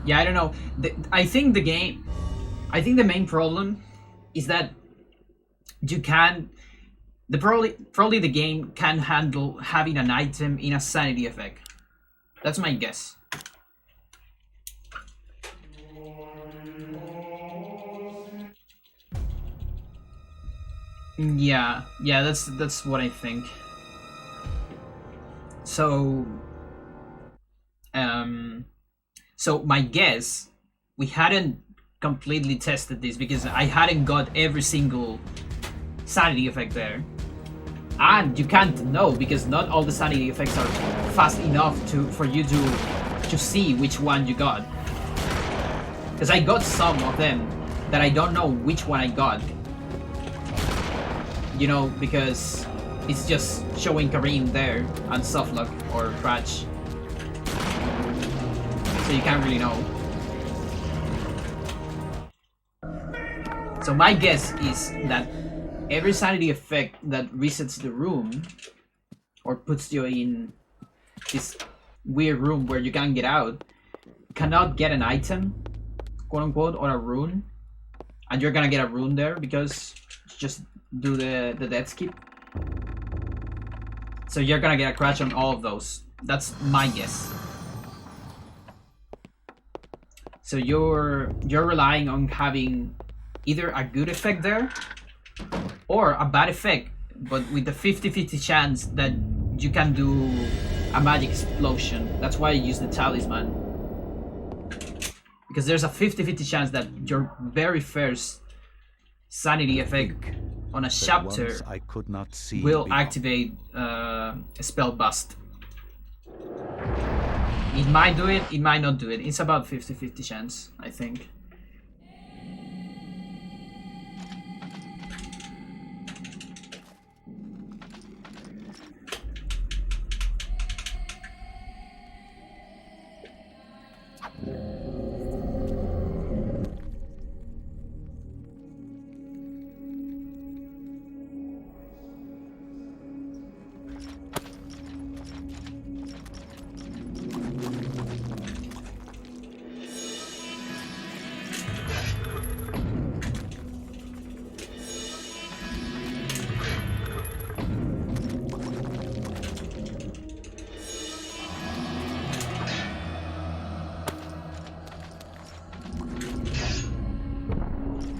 Yeah, I don't know. I think the game. I think the main problem is that you can. Probably the game can handle having an item in a sanity effect. That's my guess. Yeah, yeah, that's what I think. So, um, so my guess, we hadn't completely tested this because I hadn't got every single sanity effect there, and you can't know because not all the sanity effects are fast enough for you to see which one you got. Because I got some of them that I don't know which one I got. You know, because it's just showing Kareem there and softlock or crash, so you can't really know. So my guess is that every sanity effect that resets the room or puts you in this weird room where you can't get out cannot get an item, quote unquote, or a rune, and you're gonna get a rune there because just do the death skip. So you're gonna get a crash on all of those. That's my guess. So you're relying on having either a good effect there or a bad effect, but with the 50-50 chance that you can do a magic explosion. That's why I use the talisman. Because there's a 50-50 chance that your very first sanity effect on a chapter I could not see will beyond. activate a spell bust. It might do it, it might not do it. It's about 50-50 chance, I think.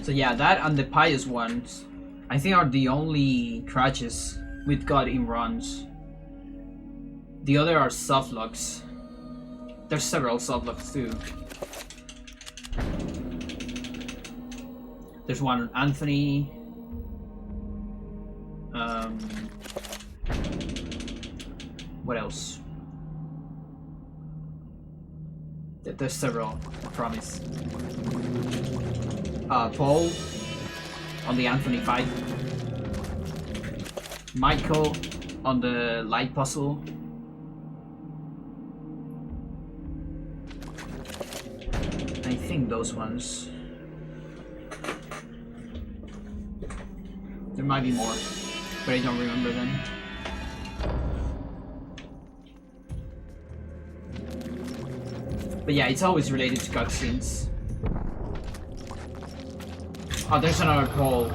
So yeah, that and the Pious ones, I think are the only crutches we've got in runs. The other are softlocks. There's several softlocks too. There's one on Anthony. What else? There's several, I promise. Paul on the Anthony fight. Michael on the light puzzle. I think those ones. There might be more, but I don't remember them. But yeah, it's always related to cutscenes. Oh, there's another Paul.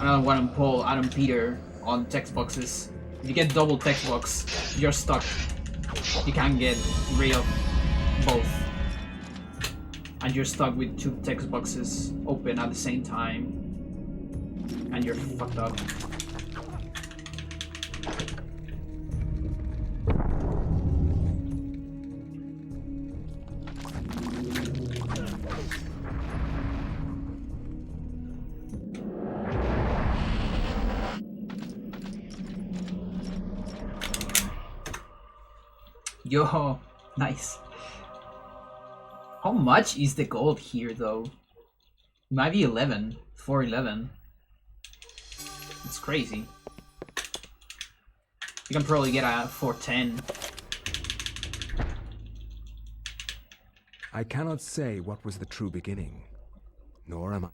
Another one on Paul, Adam Peter on text boxes. If you get double text box, you're stuck. You can't get rid of both. And you're stuck with two text boxes open at the same time. And you're fucked up. Yo, nice. How much is the gold here though? It might be 11, 411. It's crazy. You can probably get a 410. I cannot say what was the true beginning, nor am I.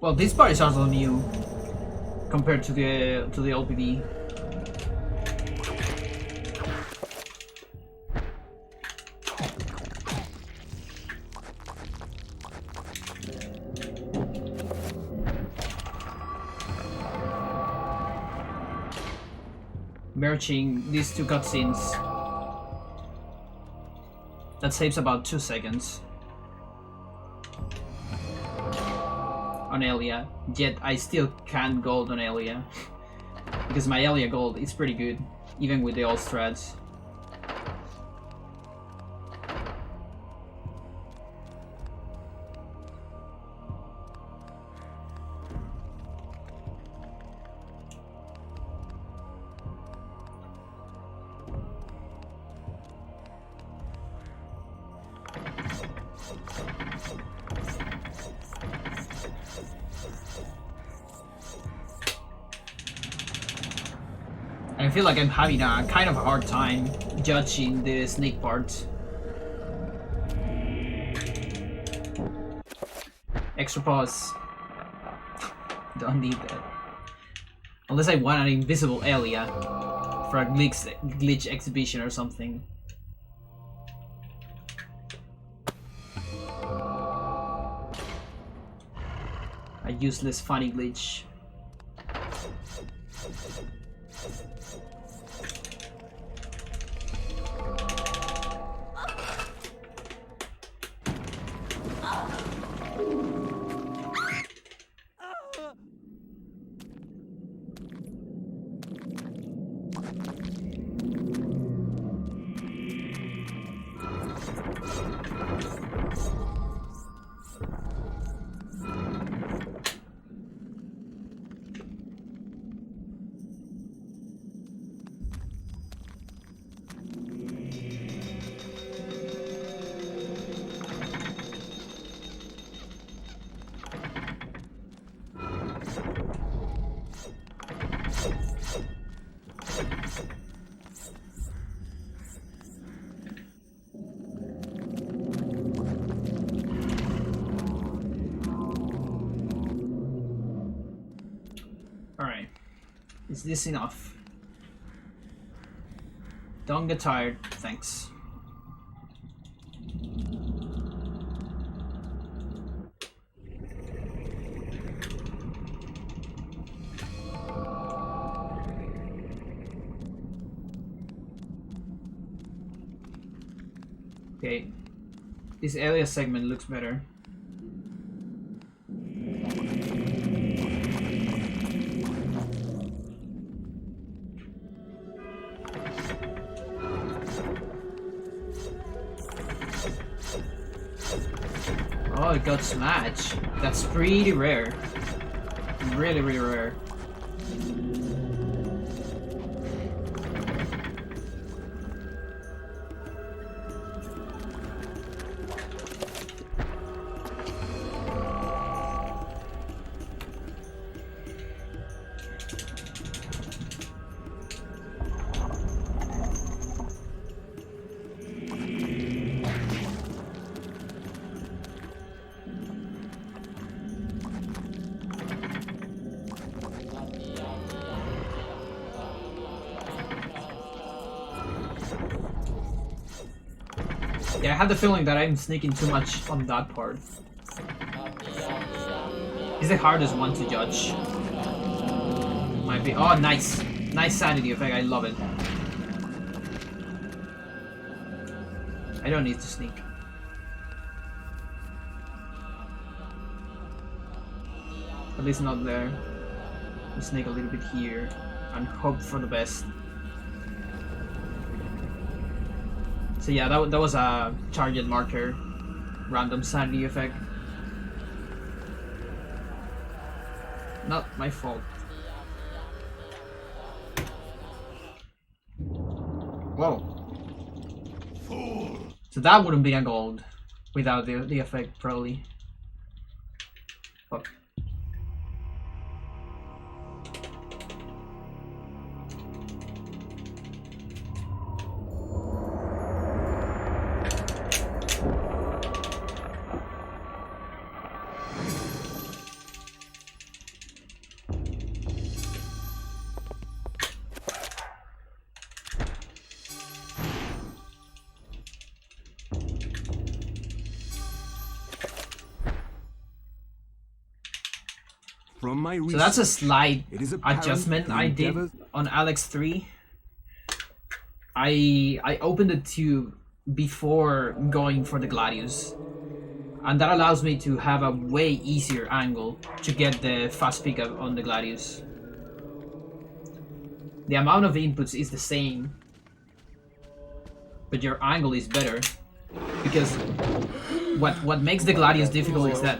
Well, this part is also new compared to the LPD. Merging these two cutscenes. That saves about 2 seconds on Elia. Yet I still can't gold on Elia because my Elia gold is pretty good, even with the old strats. I feel like I'm having a kind of a hard time judging the sneak part. Extra pause. Don't need that. Unless I want an invisible Elia for a glitch exhibition or something. A useless funny glitch. Alright. Is this enough? Don't get tired, thanks. Okay. This area segment looks better. Oh, it got smashed. That's pretty rare. Really, really rare. Yeah, I have the feeling that I'm sneaking too much on that part. He's the hardest one to judge. Might be. Oh, nice. Nice sanity effect. I love it. I don't need to sneak. At least not there. I'll sneak a little bit here and hope for the best. So yeah, that was a target marker, random sanity effect. Not my fault. Whoa. Fool. So that wouldn't be a gold without the effect, probably. Fuck. From my So that's a slight it is apparent adjustment the I did endeavors- on Alex 3. I opened the tube before going for the Gladius, and that allows me to have a way easier angle to get the fast pickup on the Gladius. The amount of inputs is the same, but your angle is better, because what makes the Gladius difficult is that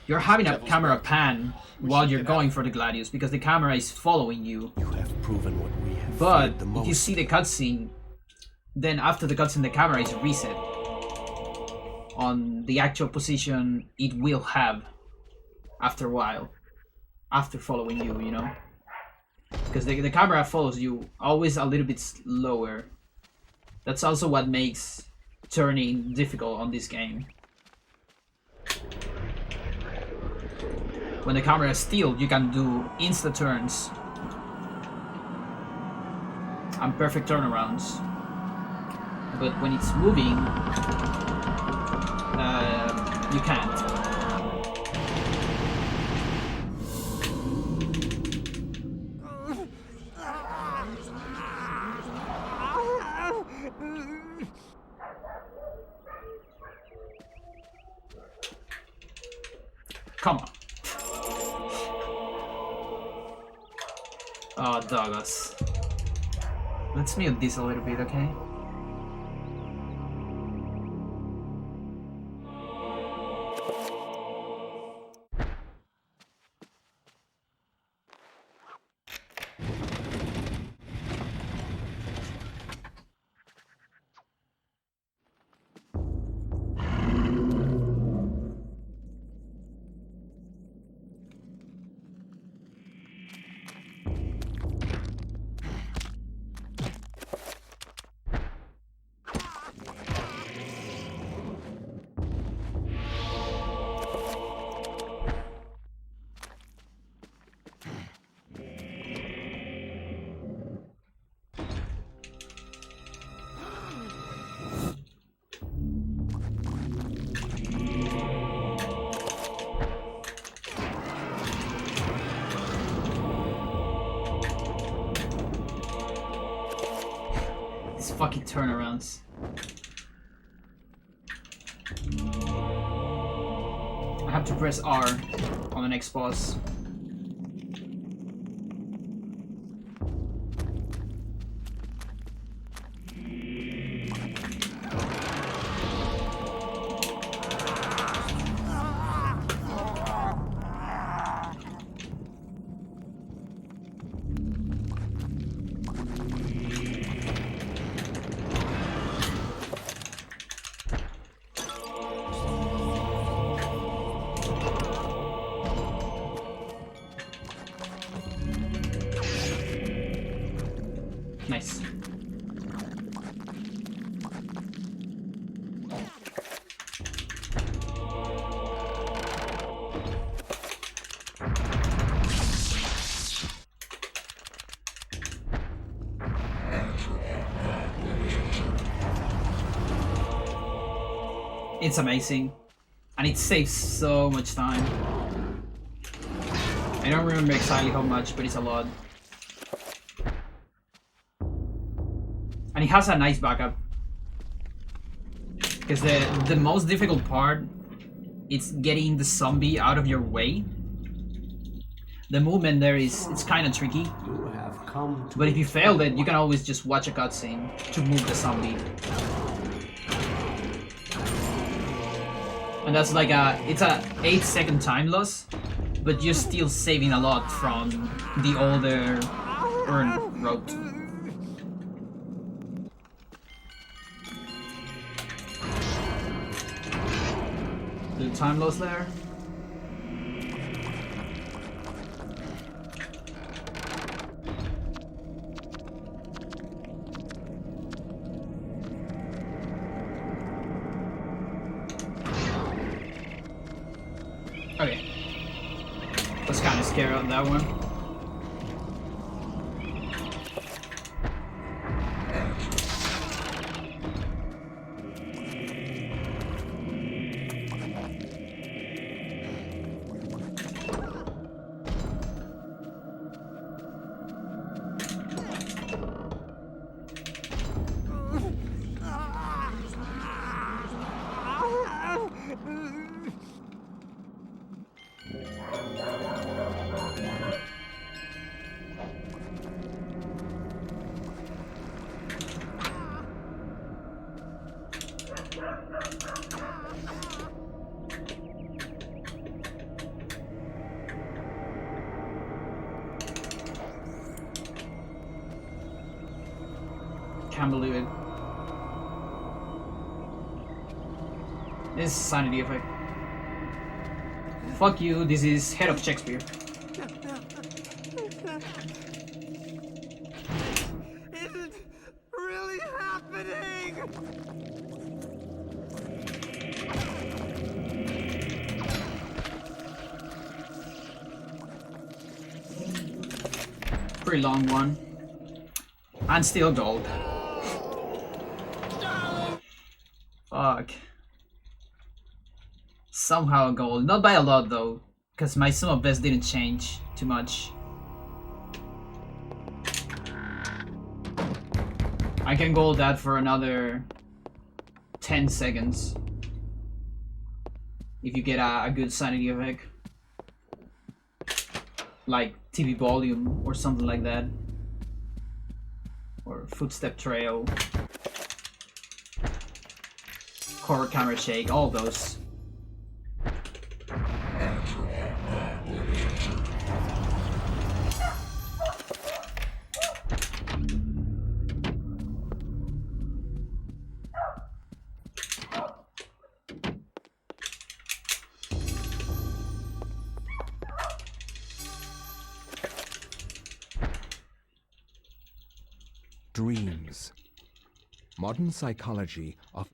you're having a camera pan while you're going for the Gladius, because the camera is following you. You have proven what we have But feared the if you most. see the cutscene, then after the cutscene the camera is reset on the actual position it will have after a while, after following you, you know? Because the camera follows you always a little bit slower. That's also what makes turning difficult on this game. When the camera is still, you can do insta turns and perfect turnarounds. But when it's moving, you can't. Come on. Oh, Douglas. Let's mute this a little bit, okay? Fucking turnarounds. I have to press R on the next boss. Nice. It's amazing, and it saves so much time. I don't remember exactly how much, but it's a lot. And it has a nice backup. Because the most difficult part is getting the zombie out of your way. The movement there it's kind of tricky. You have come to But if you fail it, you can always just watch a cutscene to move the zombie. And that's like it's a 8-second time loss, but you're still saving a lot from the older Urn route. The time loss there. Okay. Was kind of scared on that one. Can't believe it. This is Sanity Effect. Fuck you, this is Head of Shakespeare. Is it really happening? Pretty long one. And still gold. Fuck. Somehow gold. Not by a lot though, because my sum of best didn't change too much. I can gold that for another 10 seconds. If you get a good sanity effect. Like TV volume or something like that. Or footstep trail. Horror camera shake, all those. Dreams. Modern psychology of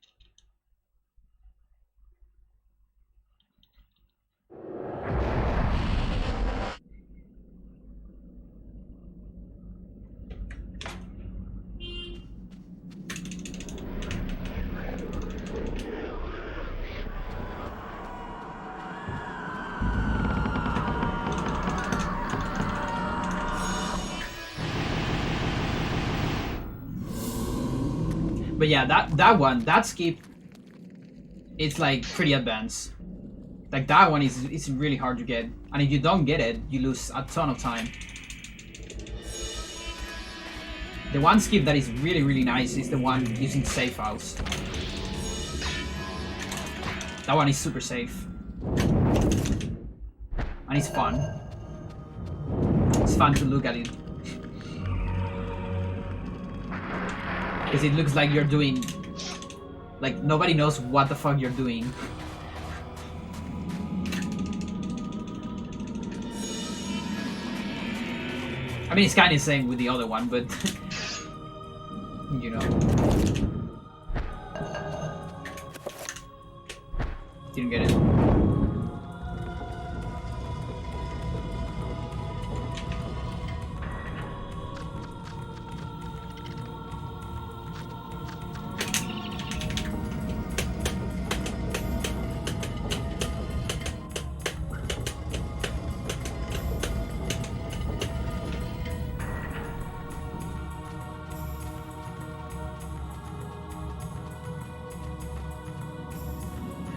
But yeah, that skip, it's like pretty advanced. Like that one is really hard to get, and if you don't get it, you lose a ton of time. The one skip that is really nice is the one using save files. That one is super safe, and it's fun. It's fun to look at it. Because it looks like you're doing... Like, nobody knows what the fuck you're doing. I mean, it's kind of the same with the other one, but... you know. Didn't get it.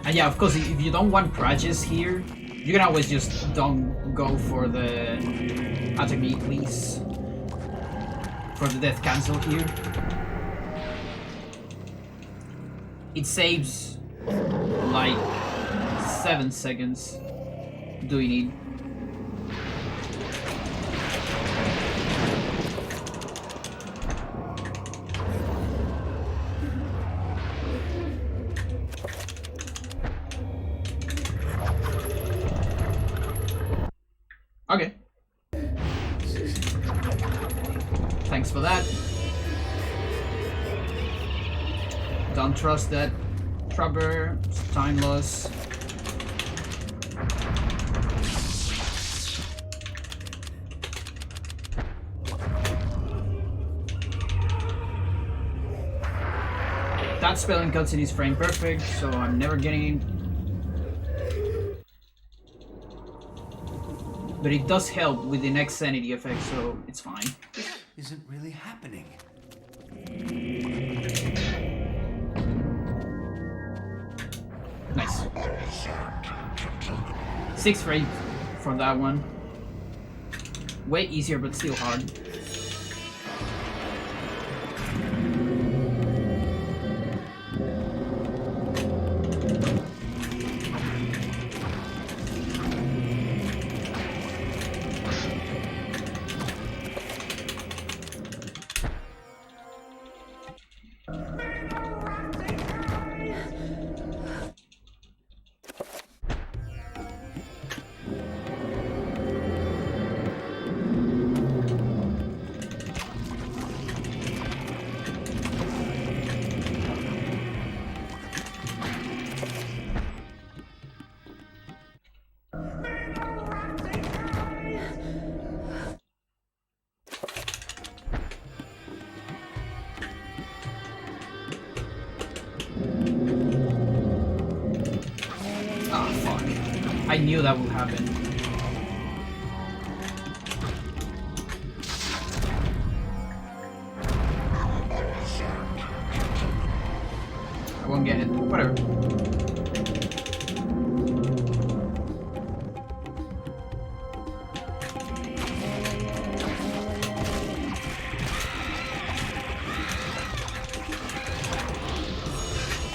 And yeah, of course, if you don't want crutches here, you can always just don't go for the attack me, please. For the death cancel here. It saves like 7 seconds doing it. Okay. Thanks for that. Don't trust that trapper. It's time loss. That spelling cutscene is frame perfect, so I'm never getting it. But it does help with the next sanity effect, so it's fine. Isn't really happening. Nice. 6 frame for that one. Way easier, but still hard. knew that would happen. I won't get it. Whatever.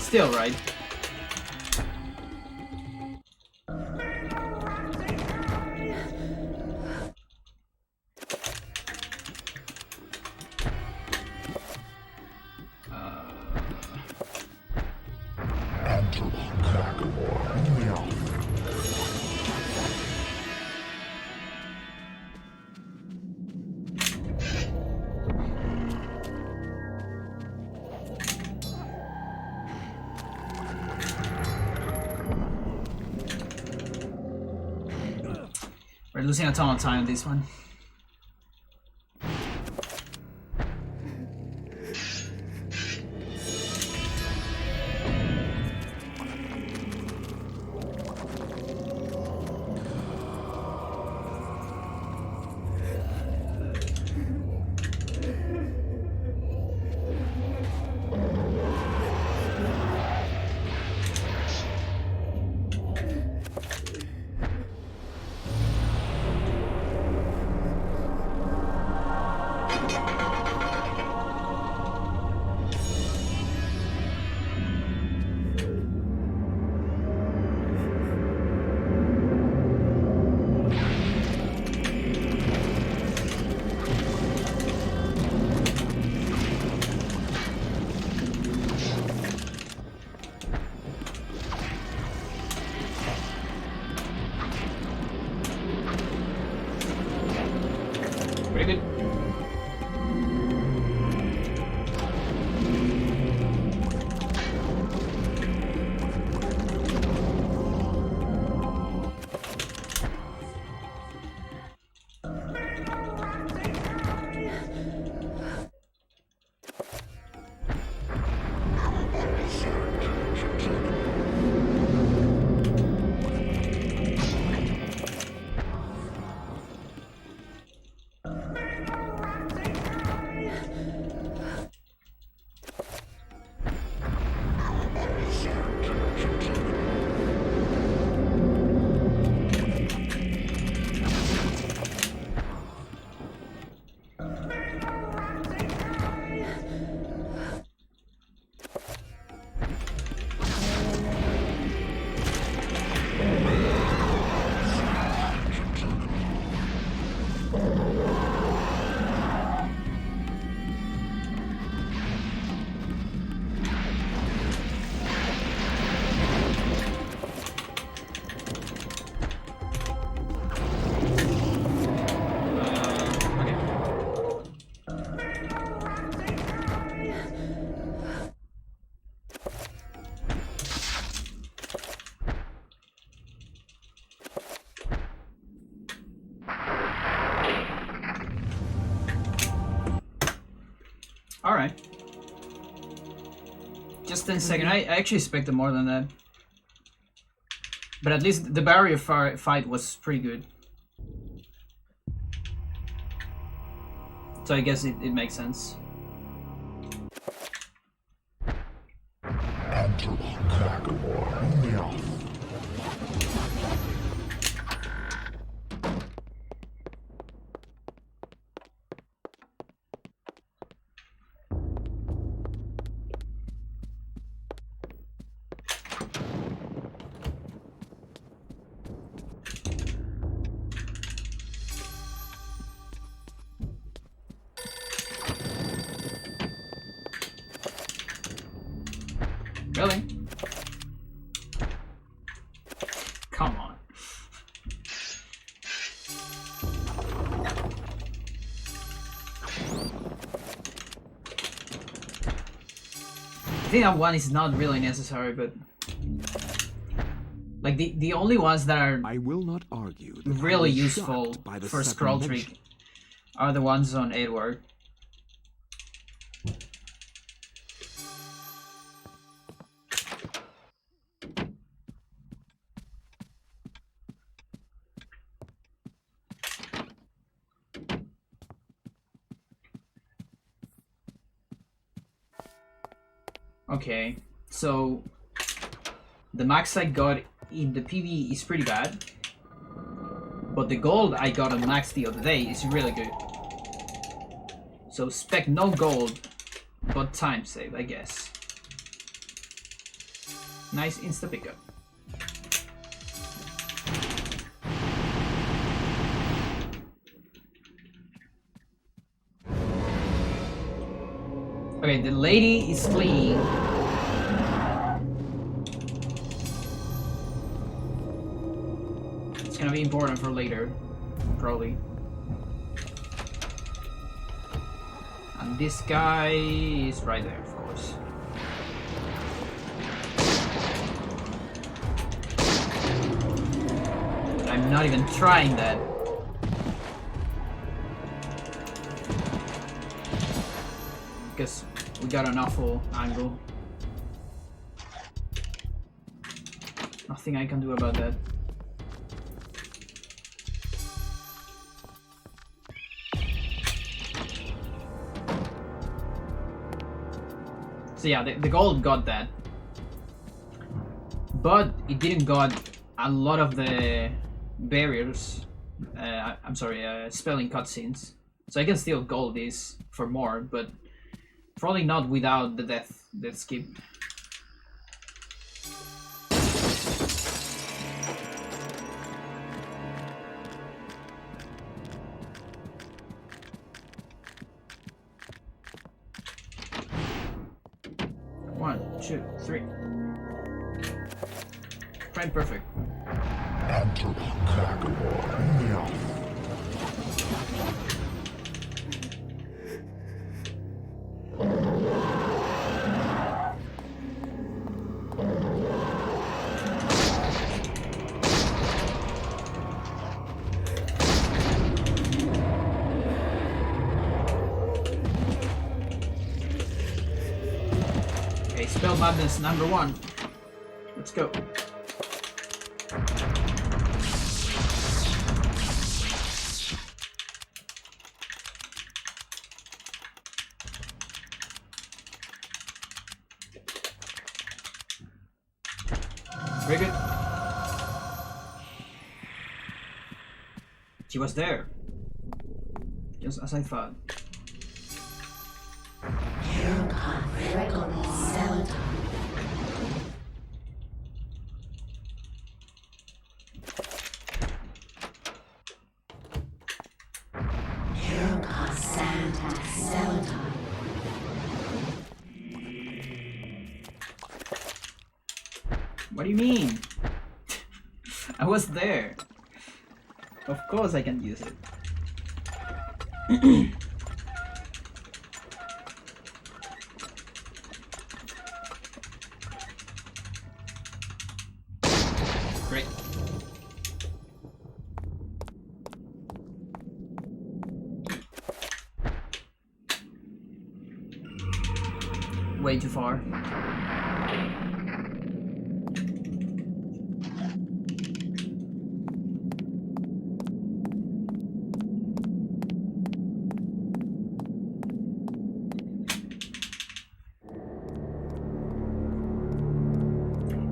Still right. We're losing a ton of time on this one. Pretty good. Alright. Just 10 seconds. I actually expected more than that. But at least the barrier fight was pretty good. So I guess it makes sense. Really? Come on. I think that one is not really necessary, but like the only ones that are I will not argue that really I was useful shocked by the for sudden scroll mention. trick are the ones on Edward. Okay, so the max I got in the PV is pretty bad, but the gold I got on max the other day is really good. So spec no gold, but time save, I guess. Nice insta pickup. Okay, the lady is fleeing. It's gonna be important for later, probably. And this guy is right there, of course. I'm not even trying that. Because we got an awful angle. Nothing I can do about that. So yeah, the gold got that. But it didn't got a lot of the barriers. I'm sorry, spelling cutscenes. So I can still gold this for more, but probably not without the death skip. One, two, three. Frame perfect. Okay, spell madness number 1. Let's go. Very good. She was there. Just as I thought. What do you mean? I was there. Of course I can use it. Great. Way too far.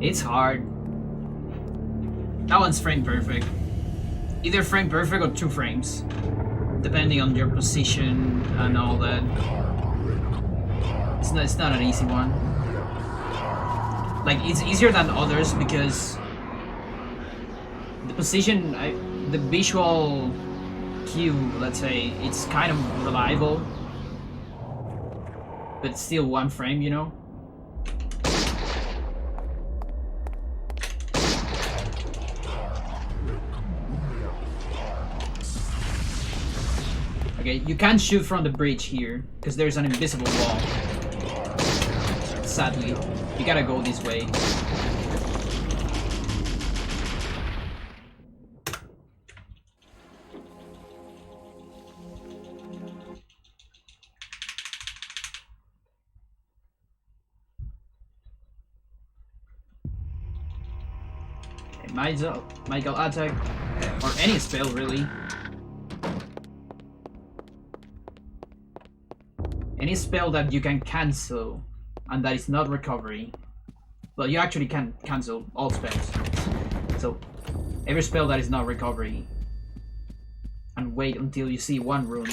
It's hard. That one's frame perfect. Either frame perfect or 2 frames, depending on your position and all that. It's not an easy one. Like, it's easier than others because the position, the visual cue, let's say, it's kind of reliable, but still 1 frame, you know? Okay, you can't shoot from the bridge here, because there's an invisible wall. Sadly, you gotta go this way. Okay, Michael attack, or any spell really. Any spell that you can cancel and that is not recovery. Well, you actually can cancel all spells. So, every spell that is not recovery. And wait until you see one rune.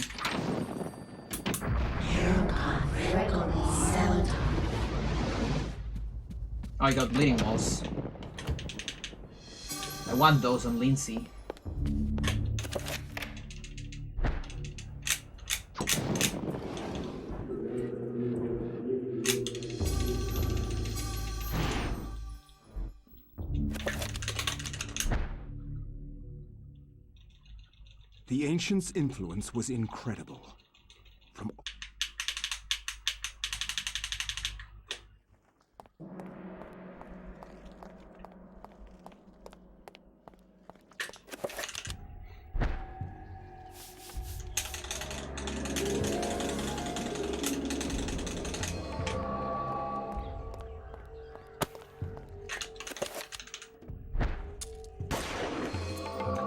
Oh, I got bleeding walls. I want those on Lindsay. The Ancients' influence was incredible. From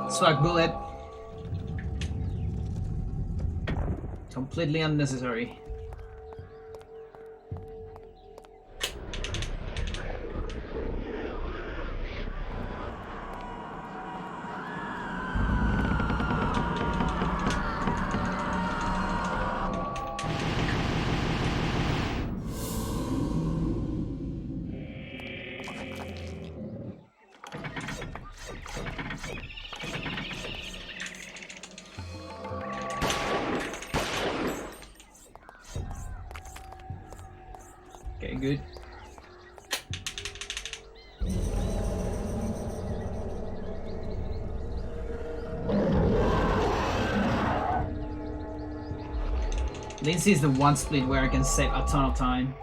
Swag bullet. Completely unnecessary. Okay, good. Lindsay is the one split where I can save a ton of time.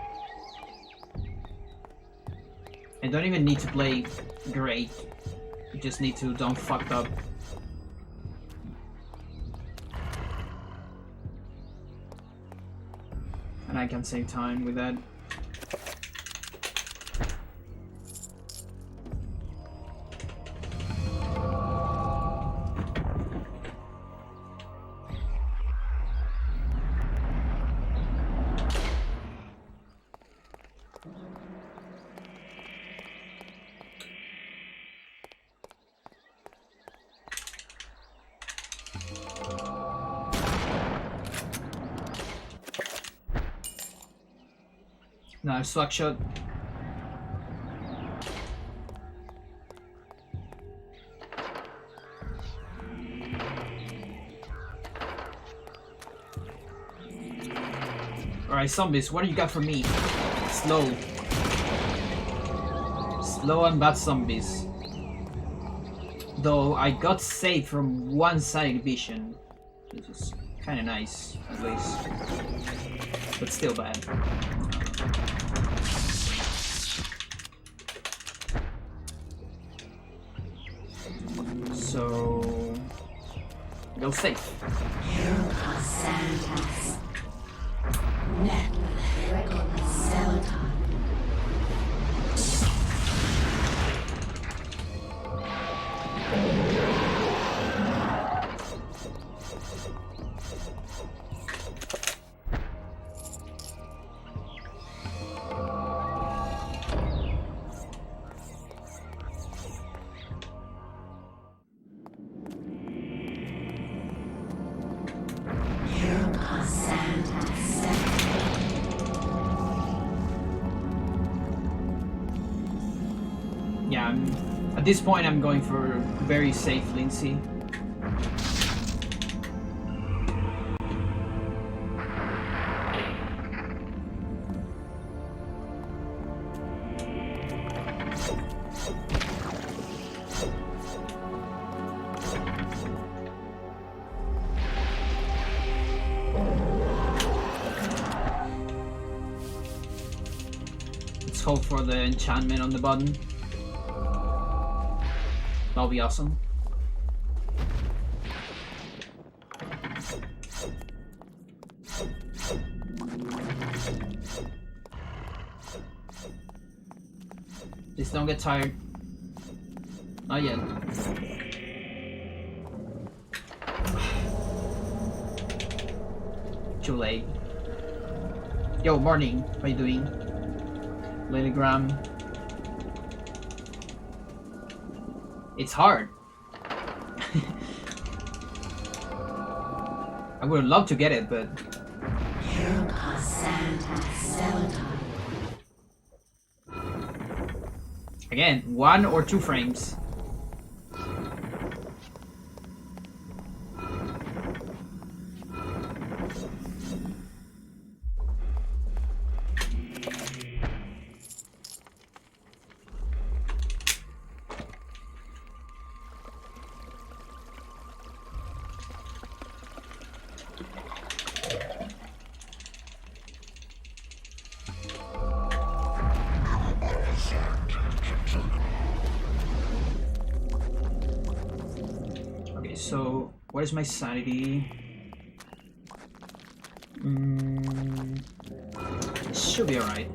I don't even need to play great. I just need to don't fuck up. And I can save time with that. No, swag shot. Alright, zombies, what do you got for me? Slow. Slow and bad zombies. Though I got saved from one side vision, which is kinda nice, at least. But still bad. So go safe. Yeah, at this point I'm going for very safe Lindsay. Let's hope for the enchantment on the button. That'll be awesome. Please don't get tired. Not yet. Too late. Yo, morning. How you doing? Lilligram. It's hard. I would love to get it, but again, 1 or 2 frames. So, what is my sanity? It should be alright.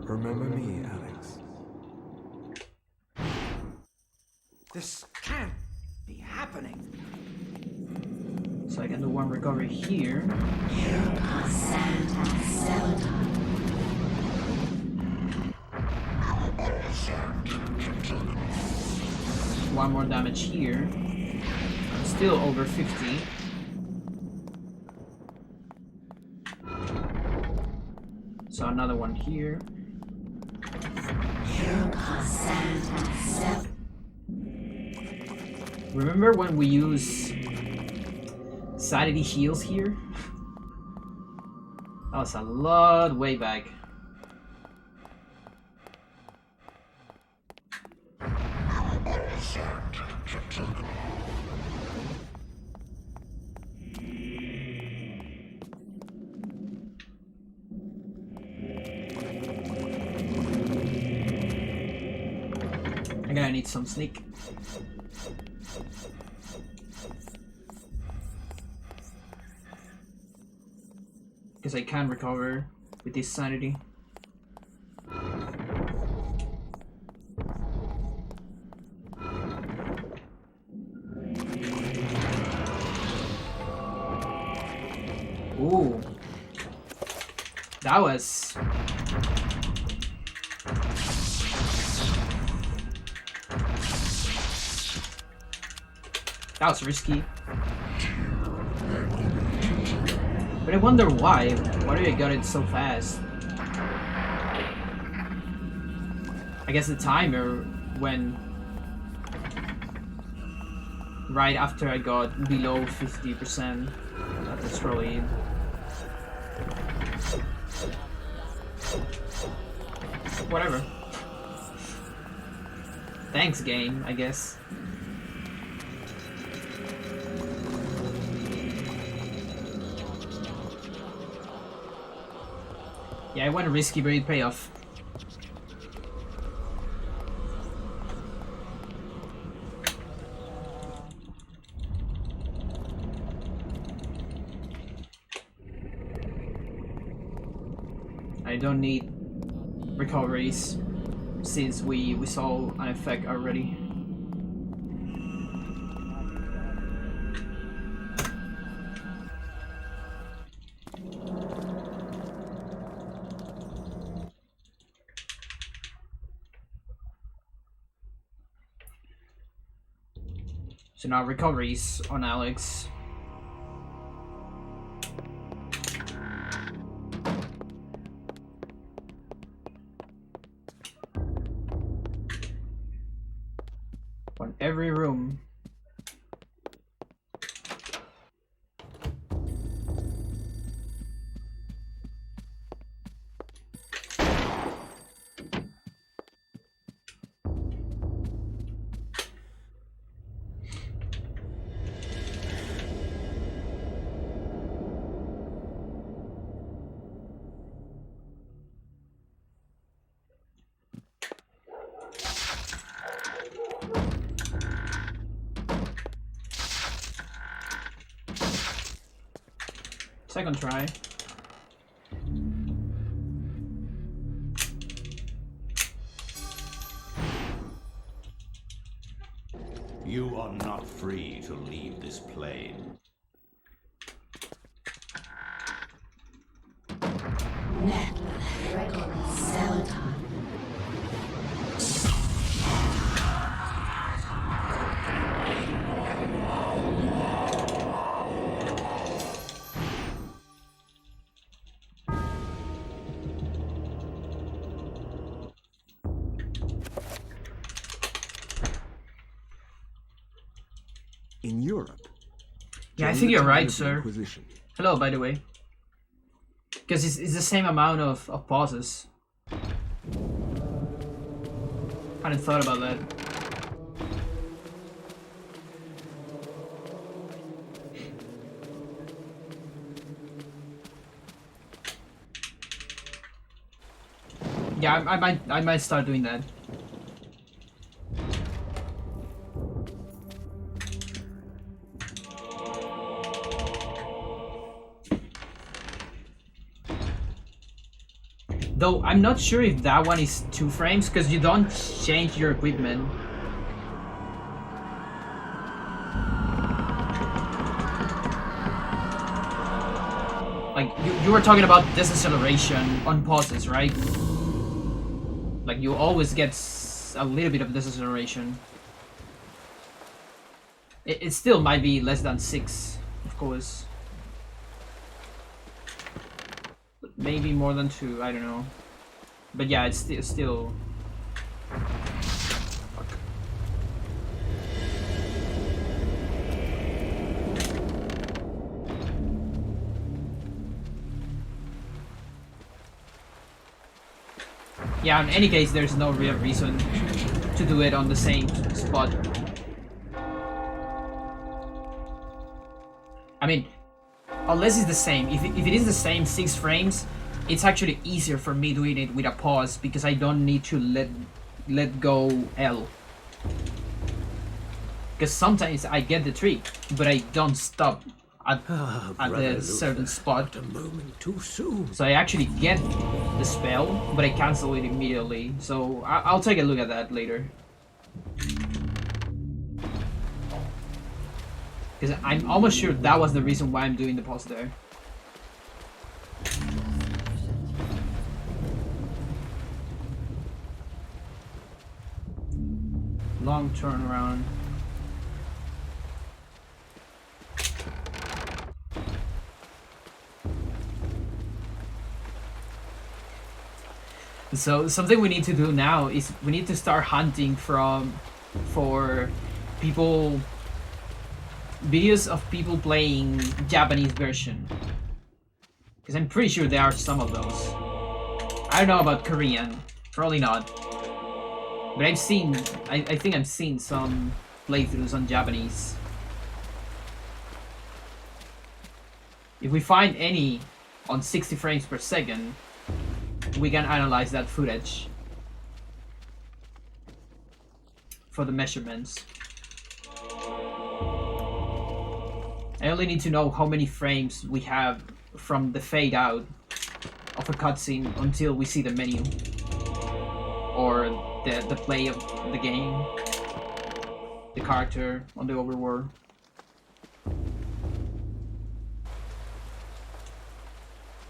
Remember me, Alex. This can't be happening. So I can do 1 recovery here. 1 more damage here. I'm still over 50. So another one here. Remember when we use sanity heals here? That was a lot way back. I'm gonna need some sneak. Because I can recover with this sanity. Ooh. That was... That was risky. But I wonder why. Why did I got it so fast? I guess the timer when right after I got below 50%. That's probably it. Whatever. Thanks, game, I guess. Yeah, I went risky, but it paid off. I don't need recoveries since we saw an effect already. So now recoveries on Alex. On every room. Second try. You are not free to leave this plane. Xel'lotath. In Europe. Yeah, I during think the you're time right, of the sir. Inquisition, Hello, by the way. Because it's the same amount of pauses. Hadn't thought about that. Yeah, I might start doing that. Though I'm not sure if that one is 2 frames because you don't change your equipment. Like you were talking about deceleration on pauses, right? Like you always get a little bit of deceleration. It still might be less than 6, of course. But maybe more than 2, I don't know. But yeah, it's still... Yeah, in any case, there's no real reason to do it on the same spot. I mean, unless it's the same. If it is the same 6 frames, it's actually easier for me doing it with a pause because I don't need to let go L. Because sometimes I get the trick, but I don't stop at a certain spot. A moment too soon. So I actually get the spell, but I cancel it immediately. So I'll take a look at that later. Because I'm almost sure that was the reason why I'm doing the pause there. Long turnaround. So something we need to do now is we need to start hunting for videos of people playing Japanese version. Because I'm pretty sure there are some of those. I don't know about Korean, probably not. But I think I've seen some playthroughs on Japanese. If we find any on 60 frames per second, we can analyze that footage for the measurements. I only need to know how many frames we have from the fade out of a cutscene until we see the menu or the play of the game, the character on the overworld.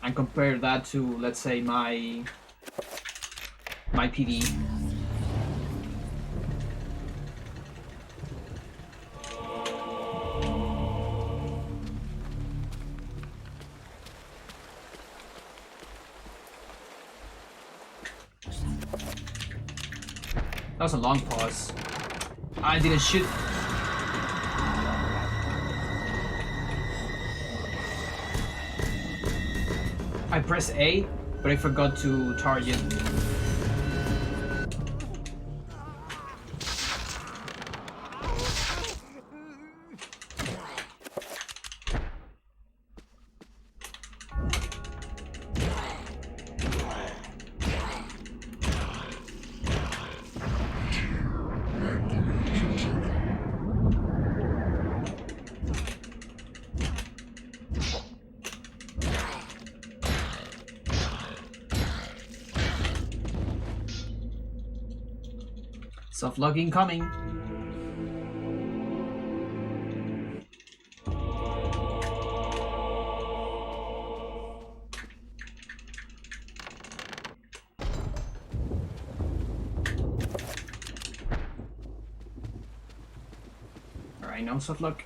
And compare that to, let's say, my PD. That was a long pause. I didn't shoot. I pressed A, but I forgot to target. Soft logging coming. I know, softlock.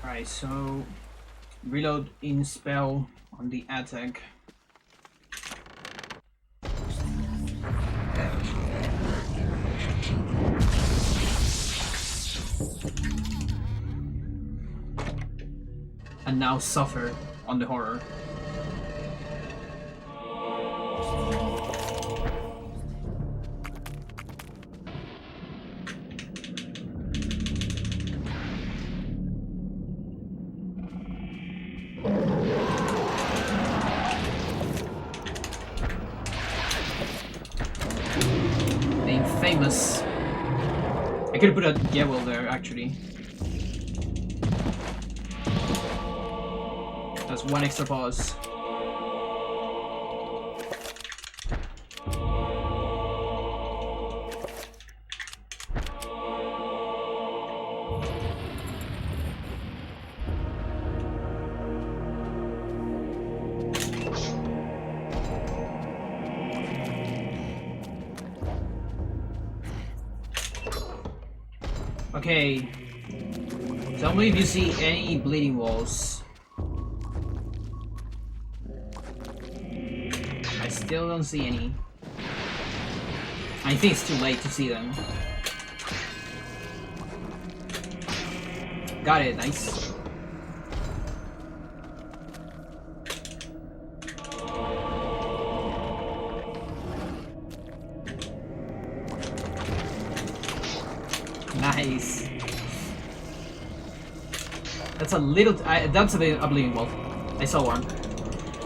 Alright, so reload in spell on the attack. And now suffer on the horror. Famous. I could have put a Gewel there actually. That's one extra pause. Okay. Tell me if you see any bleeding walls. I still don't see any. I think it's too late to see them. Got it, nice. Nice. That's a little. That's a bleeding wall. I saw one.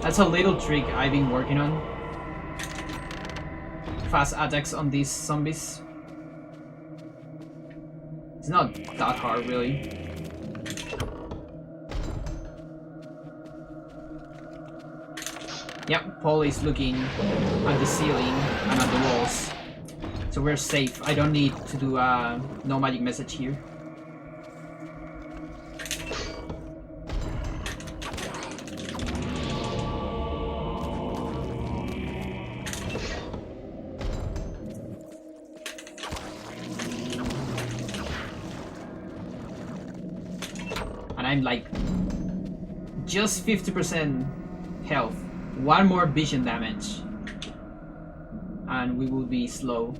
That's a little trick I've been working on. Fast attacks on these zombies. It's not that hard, really. Yep, Paul is looking at the ceiling and at the walls. So we're safe. I don't need to do no magic message here. And I'm like just 50% health. One more vision damage. And we will be slow.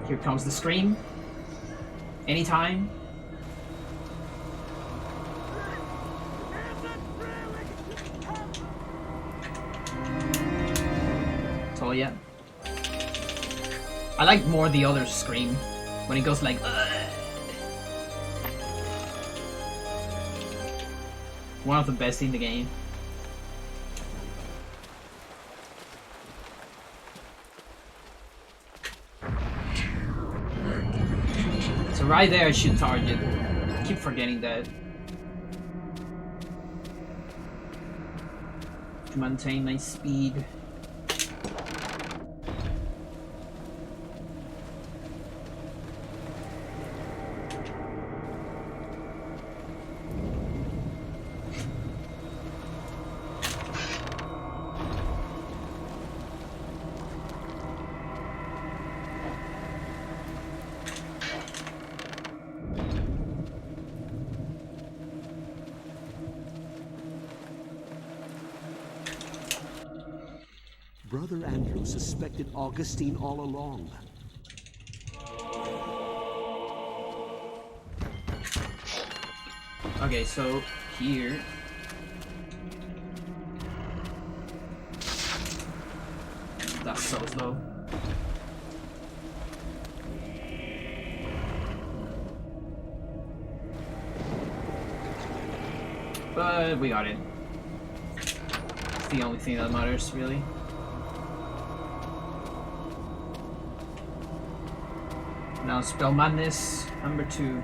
Here comes the scream. Anytime. So yeah. I like more the other scream. When it goes like one of the best in the game. So right there I should target. Keep forgetting that. To maintain my speed. Brother Andrew suspected Augustine all along. Okay, so here. That's so slow. But we got it. It's the only thing that matters, really. Now Spell Madness, number 2.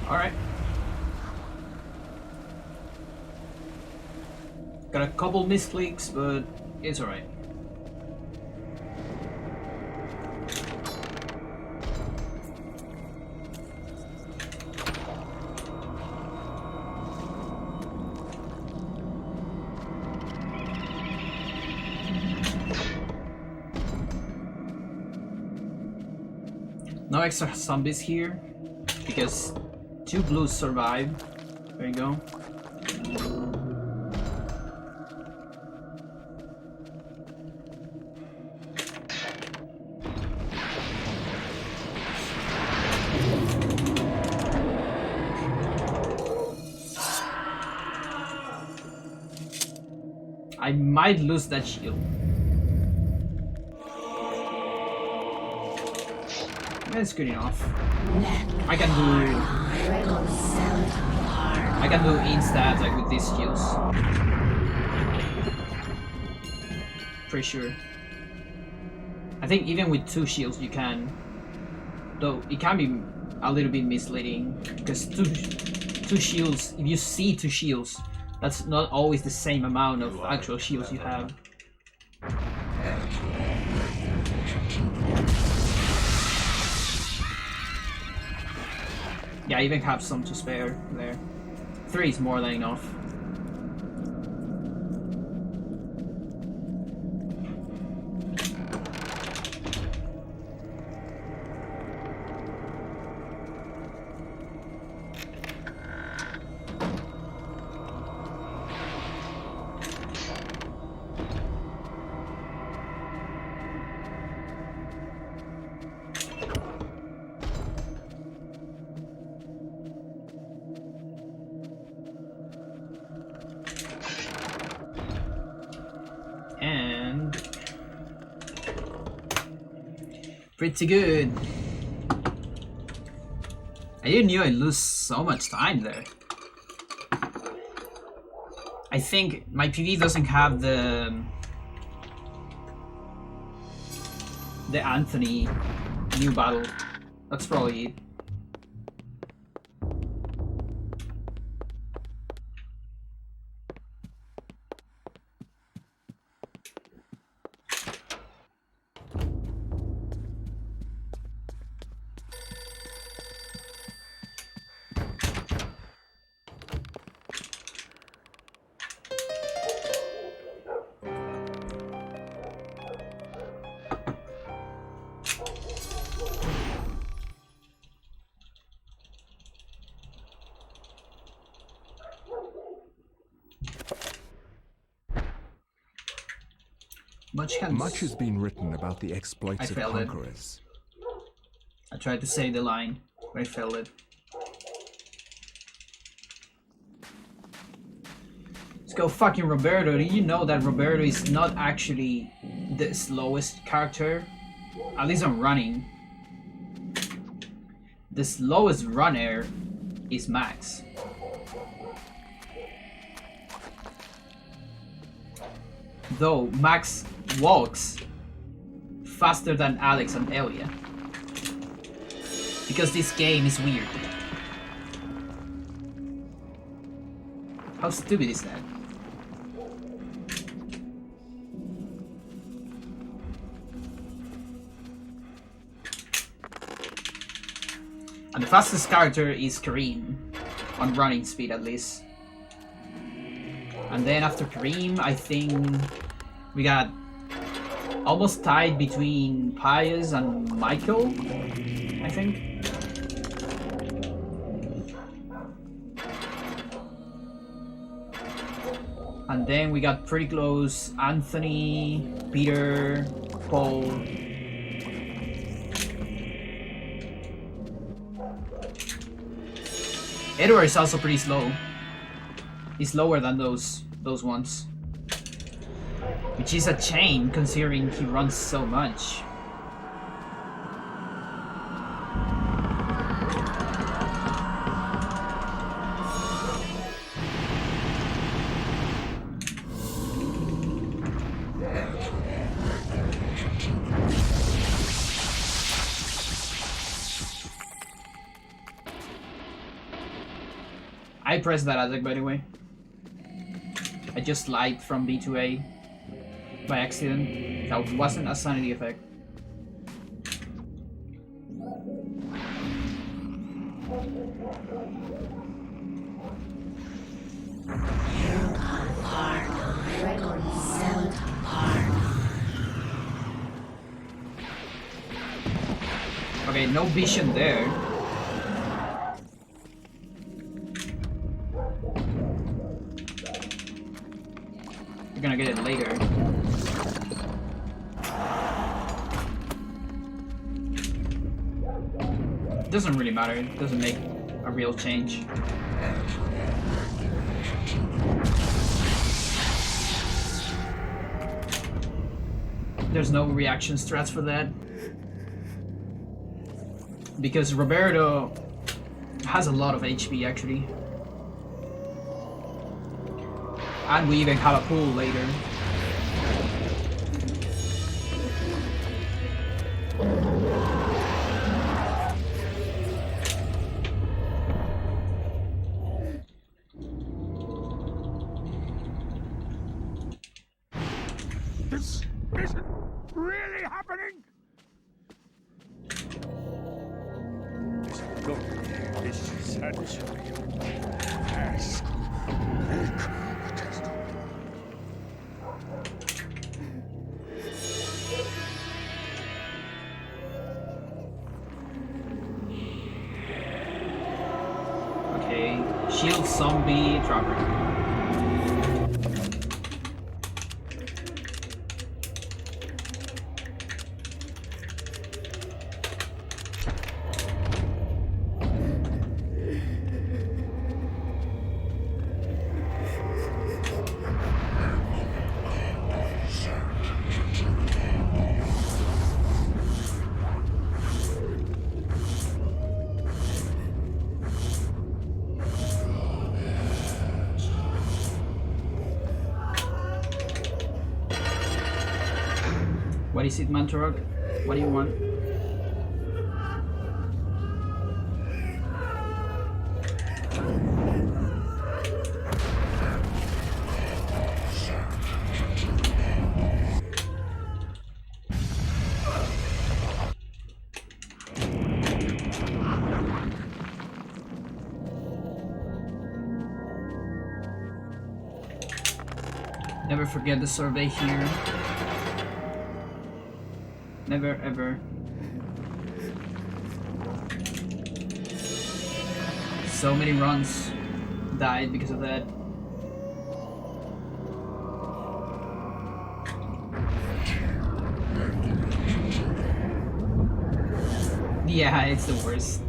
Alright. Got a couple misclicks, but it's alright. No extra zombies here, because 2 blues survive. There you go. I might lose that shield. That's good enough. I can do insta like with these skills. Pretty sure. I think even with 2 shields you can, though it can be a little bit misleading because two shields. If you see 2 shields, that's not always the same amount of actual shields you have. Yeah, I even have some to spare there. 3 is more than enough. Pretty good. I didn't knew I'd lose so much time there. I think my PV doesn't have the Anthony new battle. That's probably it. Much has been written about the exploits of conquerors. I tried to say the line, but I failed it. Let's go fucking Roberto. Did you know that Roberto is not actually the slowest character? At least on running. The slowest runner is Max. Though Max walks faster than Alex and Elia. Because this game is weird. How stupid is that? And the fastest character is Kareem, on running speed at least. And then after Kareem, I think we got almost tied between Pious and Michael, I think. And then we got pretty close. Anthony, Peter, Paul. Edward is also pretty slow. He's lower than those ones. Which is a shame considering he runs so much. I pressed that attack, by the way. I just lied from B to A by accident. That wasn't a sanity effect. Okay, no vision there. You're gonna get it later. Doesn't really matter, it doesn't make a real change. There's no reaction strats for that. Because Roberto has a lot of HP actually. And we even have a pool later. This isn't really happening! Look, this is essentially ask. Okay, shield zombie dropper. What is it, Mantorog? What do you want? Never forget the survey here. Never ever. So many runs died because of that. Yeah, it's the worst.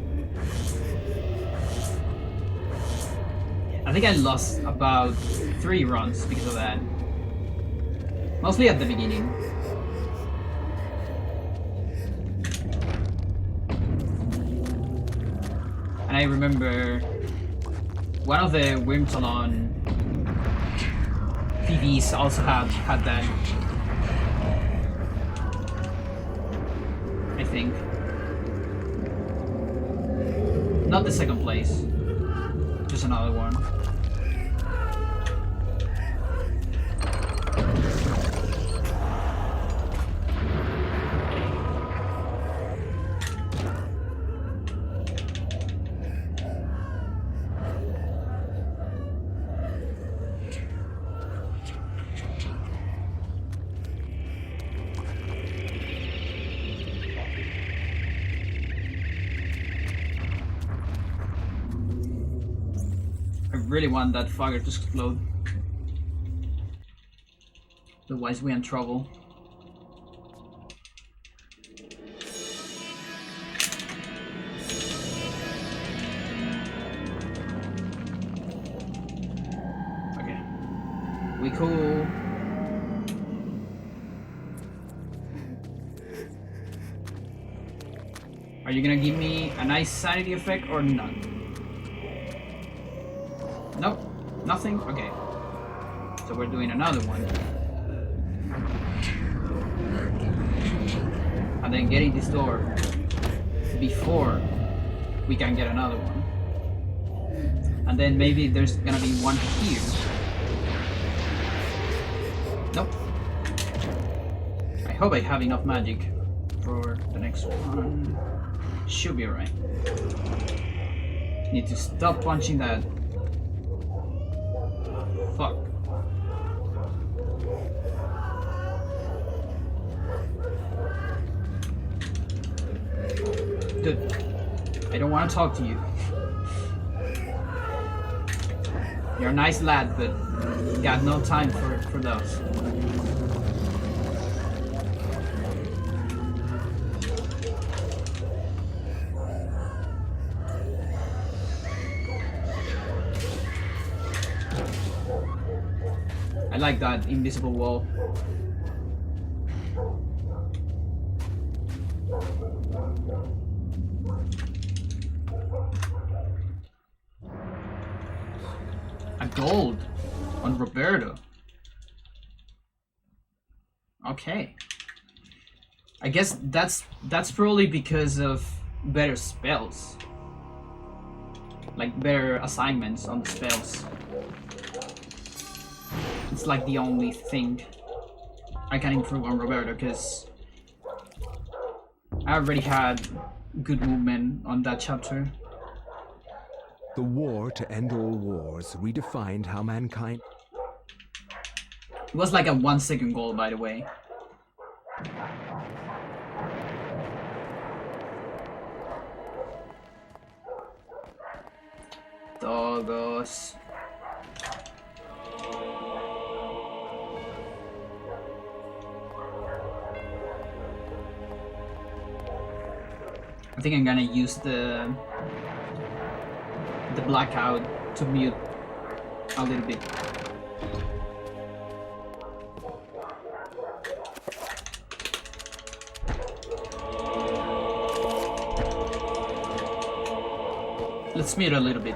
I think I lost about 3 runs because of that. Mostly at the beginning. And I remember one of the Wyrmtalon PVs also had that. I think. Not the second place. Just another one. I really want that fire to explode. Otherwise we're in trouble. Okay. We cool. Are you gonna give me a nice sanity effect or not? Nope. Nothing? Okay. So we're doing another one. And then getting this door before we can get another one. And then maybe there's gonna be one here. Nope. I hope I have enough magic for the next one. Should be alright. Need to stop punching that. Fuck. Dude, I don't want to talk to you. You're a nice lad, but got no time for those. I like that invisible wall. A gold on Roberto. Okay. I guess that's probably because of better spells. Like better assignments on the spells. It's like the only thing I can improve on Roberto, because I already had good movement on that chapter. The war to end all wars redefined how mankind... It was like a 1 second goal, by the way. Dogos. I think I'm gonna use the blackout to mute a little bit. Let's mute a little bit.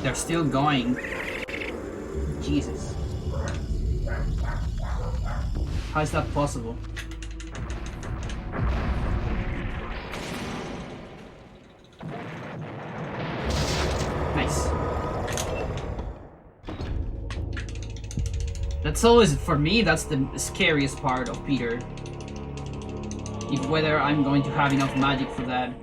They're still going. Jesus. How is that possible? Nice. That's always, for me, that's the scariest part of Peter. If whether I'm going to have enough magic for that.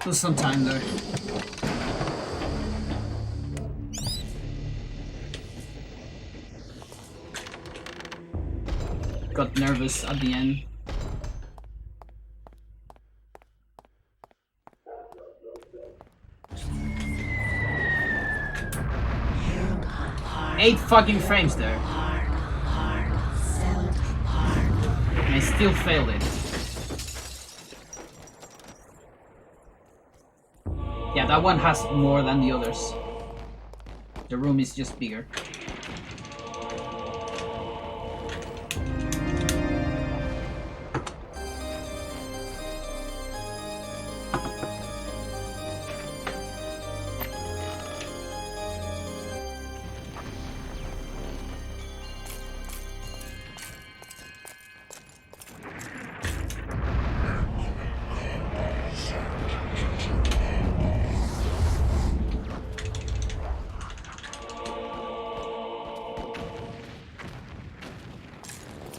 Lose some time there. Got nervous at the end. Eight fucking frames there. And I still failed it. Yeah, that one has more than the others. The room is just bigger.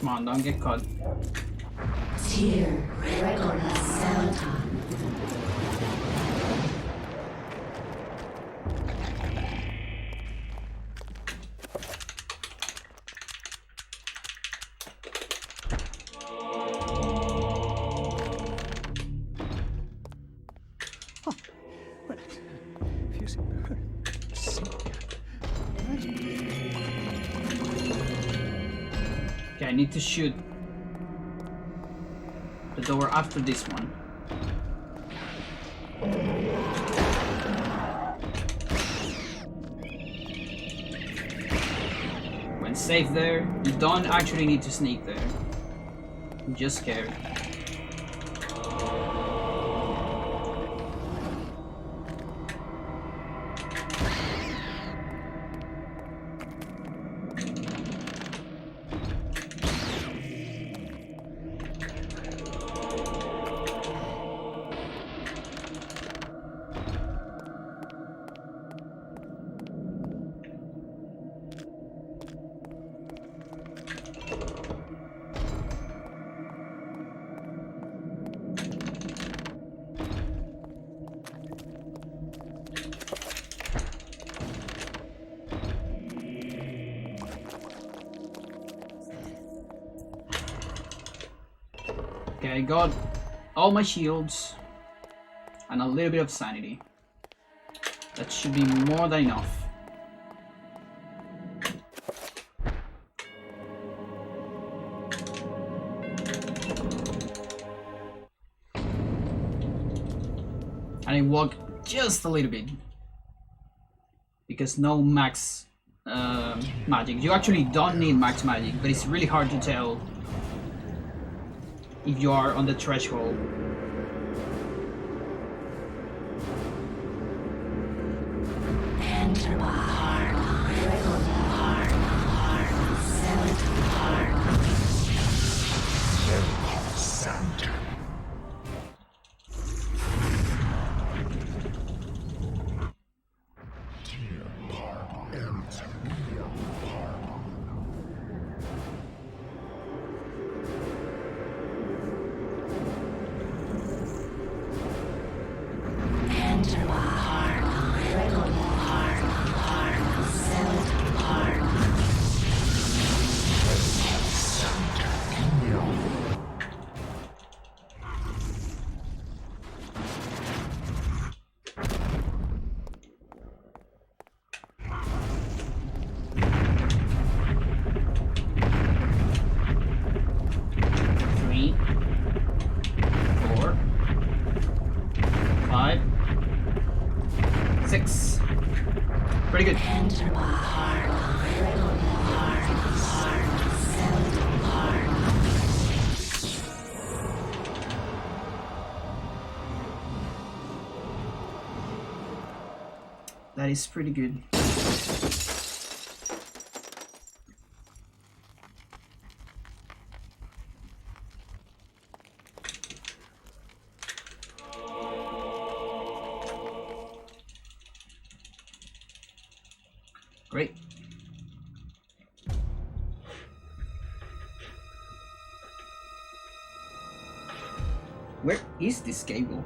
Come on, don't get caught. Xel'lotath. Okay, I need to shoot the door after this one. When safe there, you don't actually need to sneak there. I'm just scared. Okay, I got all my shields and a little bit of sanity. That should be more than enough. And I walk just a little bit because no max magic. You actually don't need max magic, but it's really hard to tell if you are on the threshold. Enter my heart. Enter my heart. Pretty good. Enter my heart. That is pretty good. Great. Where is this cable?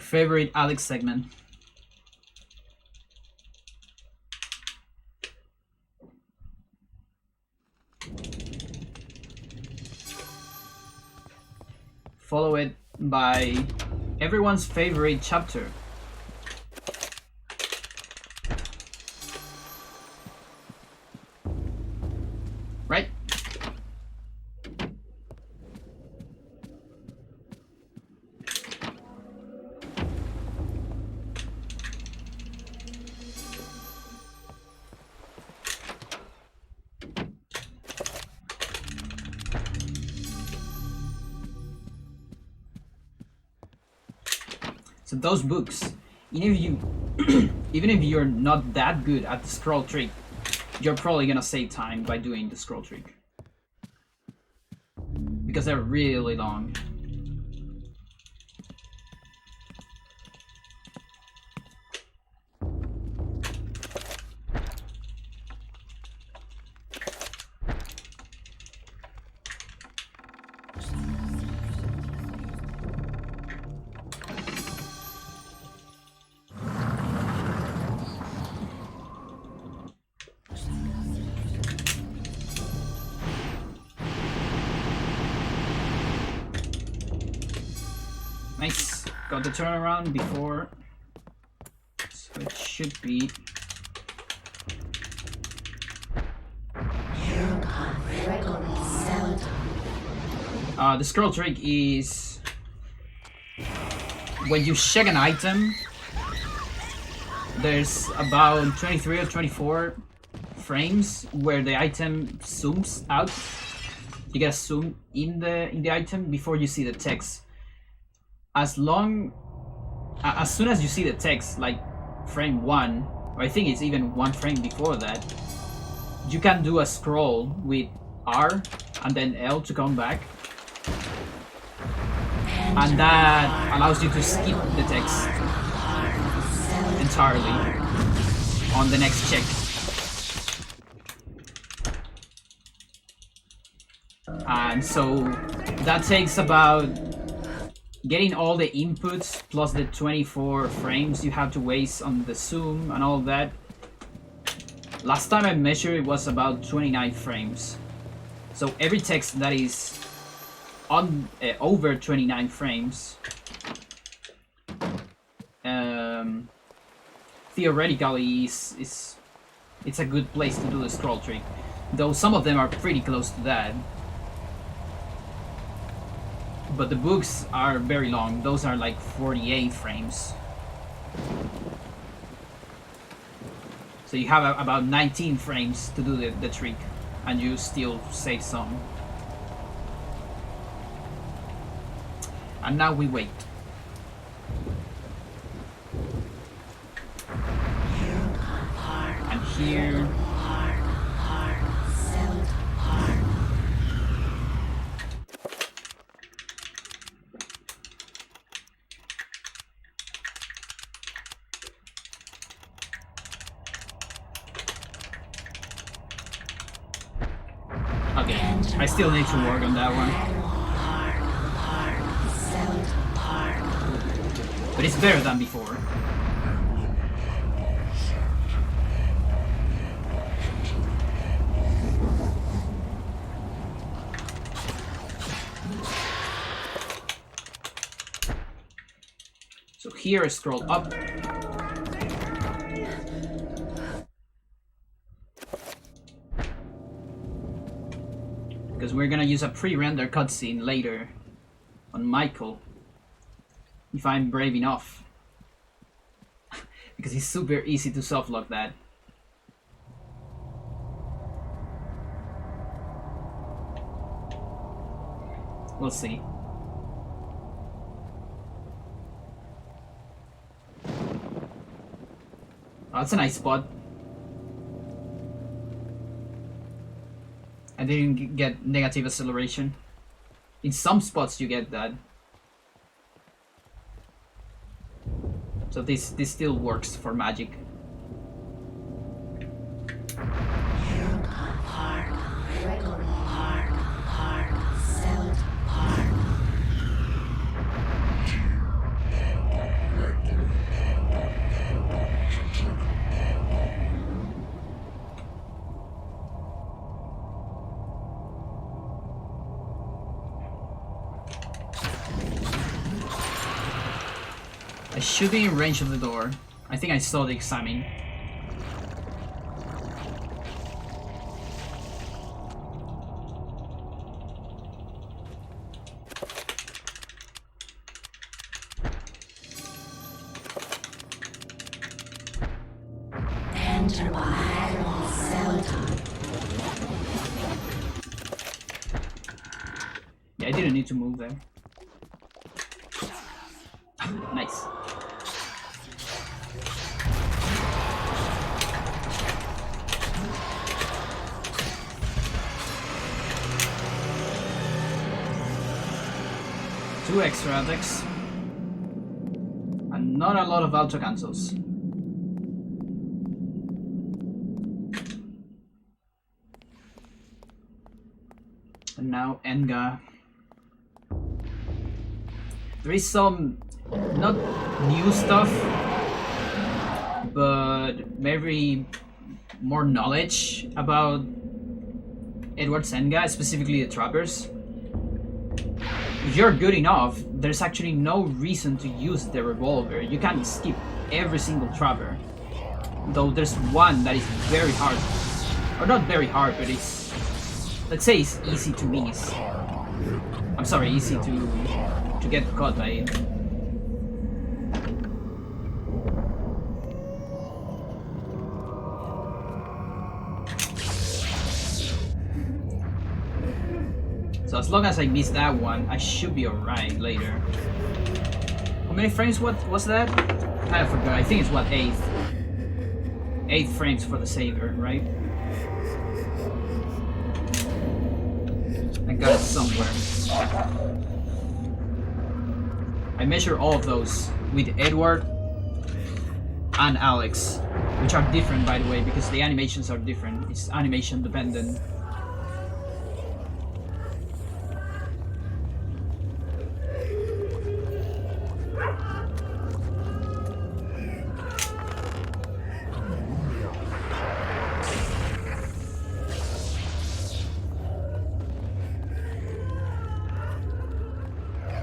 favorite Alex segment. Follow it by everyone's favorite chapter. Right? So those books, even if you, even if you're not that good at the scroll trick, you're probably gonna save time by doing the scroll trick because they're really long. Nice. Got the turnaround before. So it should be. The scroll trick is when you check an item, there's about 23 or 24 frames where the item zooms out. You get a zoom in the item before you see the text. As soon as you see the text, like frame 1, or I think it's even one frame before that, you can do a scroll with R and then L to come back, and that allows you to skip the text entirely on the next check. And so that takes about getting all the inputs plus the 24 frames you have to waste on the zoom and all that. Last time I measured it was about 29 frames. So every text that is on over 29 frames, theoretically it's a good place to do the scroll trick. Though some of them are pretty close to that. But the books are very long. Those are like 48 frames. So you have about 19 frames to do the trick, and you still save some. And now we wait. And here... I still need to work on that one. But it's better than before. So here I scroll up. Because we're gonna use a pre-render cutscene later on Michael, if I'm brave enough. Because he's super easy to softlock that. We'll see. Oh, that's a nice spot. I didn't get negative acceleration. In some spots you get that. So this still works for magic. I should be in range of the door. I think I saw the examine. Enter by Xel'lotath. Yeah, I didn't need to move there. Nice. Two extra attacks. And not a lot of auto cancels. And now Enga. There is some not new stuff, but very more knowledge about Edward's Enga, specifically the trappers. If you're good enough, there's actually no reason to use the revolver. You can skip every single trapper. Though there's one that is very hard. Or not very hard, but it's... let's say it's easy to miss. I'm sorry, easy to get caught by it. So as long as I miss that one, I should be alright later. How many frames was that? I forgot. I think it's what, 8? 8 frames for the saver, right? I got it somewhere. I measure all of those with Edward and Alex, which are different by the way, because the animations are different. It's animation dependent.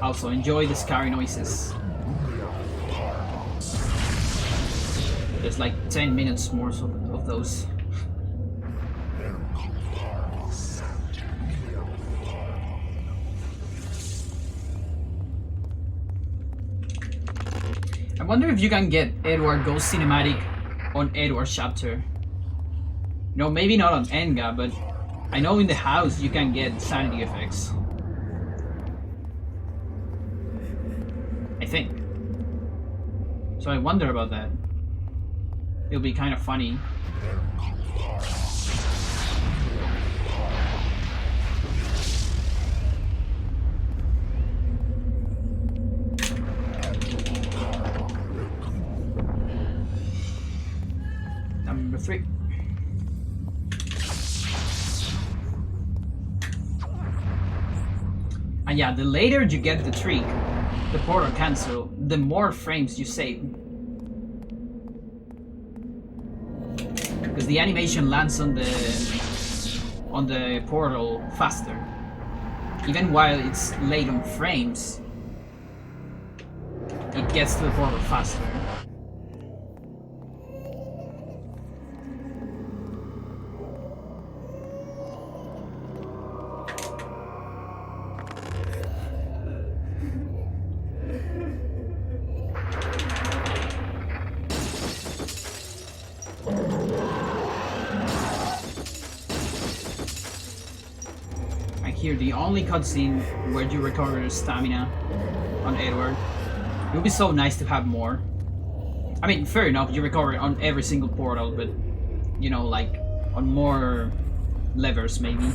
Also, enjoy the scary noises. There's like 10 minutes more of those. I wonder if you can get Edward Goes Cinematic on Edward's chapter. No, maybe not on Enga, but I know in the house you can get Sanity Effects. I think. So I wonder about that. It'll be kind of funny. Number 3. And yeah, the later you get the trick, the portal cancel, the more frames you save. Because the animation lands on the portal faster. Even while it's late on frames, it gets to the portal faster. Here, the only cutscene where you recover stamina on Edward. It would be so nice to have more. I mean, fair enough, you recover on every single portal, but you know, like on more levers maybe.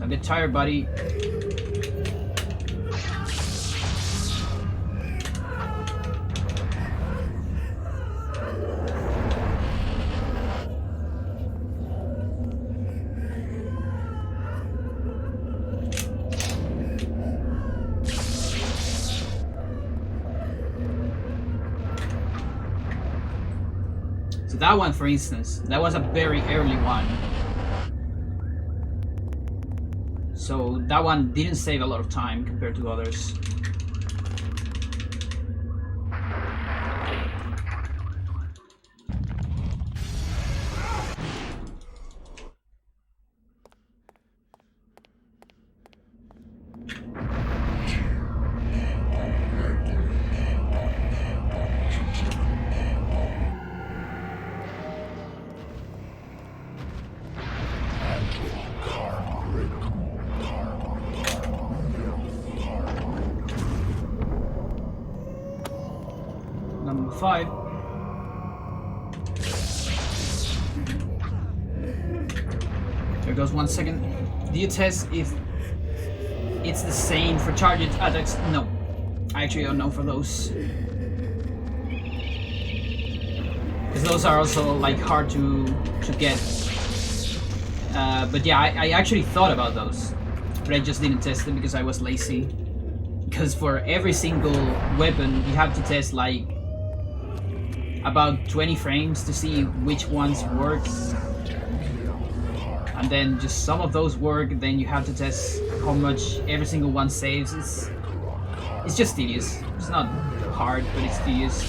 A bit tired, buddy. That one, for instance, that was a very early one. So that one didn't save a lot of time compared to others. Number 5. There goes 1 second. Do you test if it's the same for target attacks? No. I actually don't know for those. Because those are also like hard to get. But yeah, I actually thought about those. But I just didn't test them because I was lazy. Because for every single weapon you have to test like about 20 frames to see which ones work, and then just some of those work, then you have to test how much every single one saves. It's just tedious. It's not hard, but it's tedious.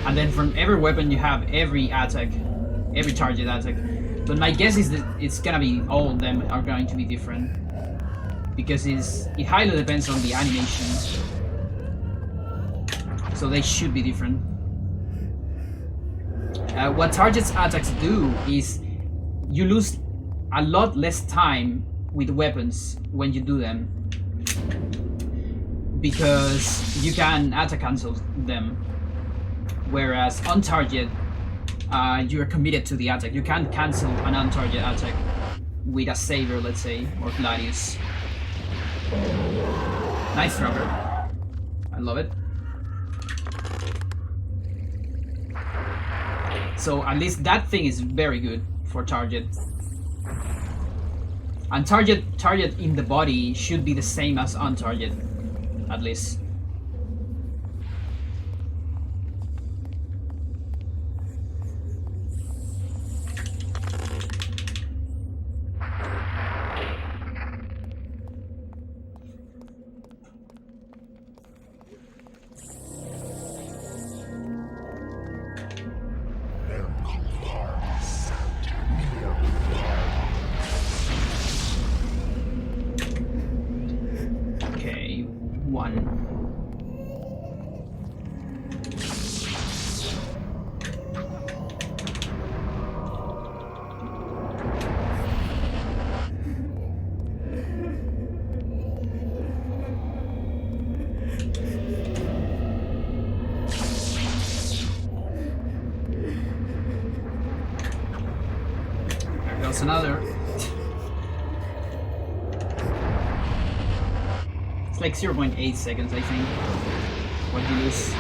And then from every weapon you have every attack, every target attack. But my guess is that it's gonna be all of them are going to be different, because it highly depends on the animation. So they should be different. What target's attacks do is you lose a lot less time with weapons when you do them, because you can attack cancel them, whereas on target you are committed to the attack. You can't cancel an on-target attack with a saber, let's say, or gladius. Nice rubber. I love it. So at least that thing is very good for target. And target in the body should be the same as on target, at least. Another. It's like 0.8 seconds, I think, what you lose.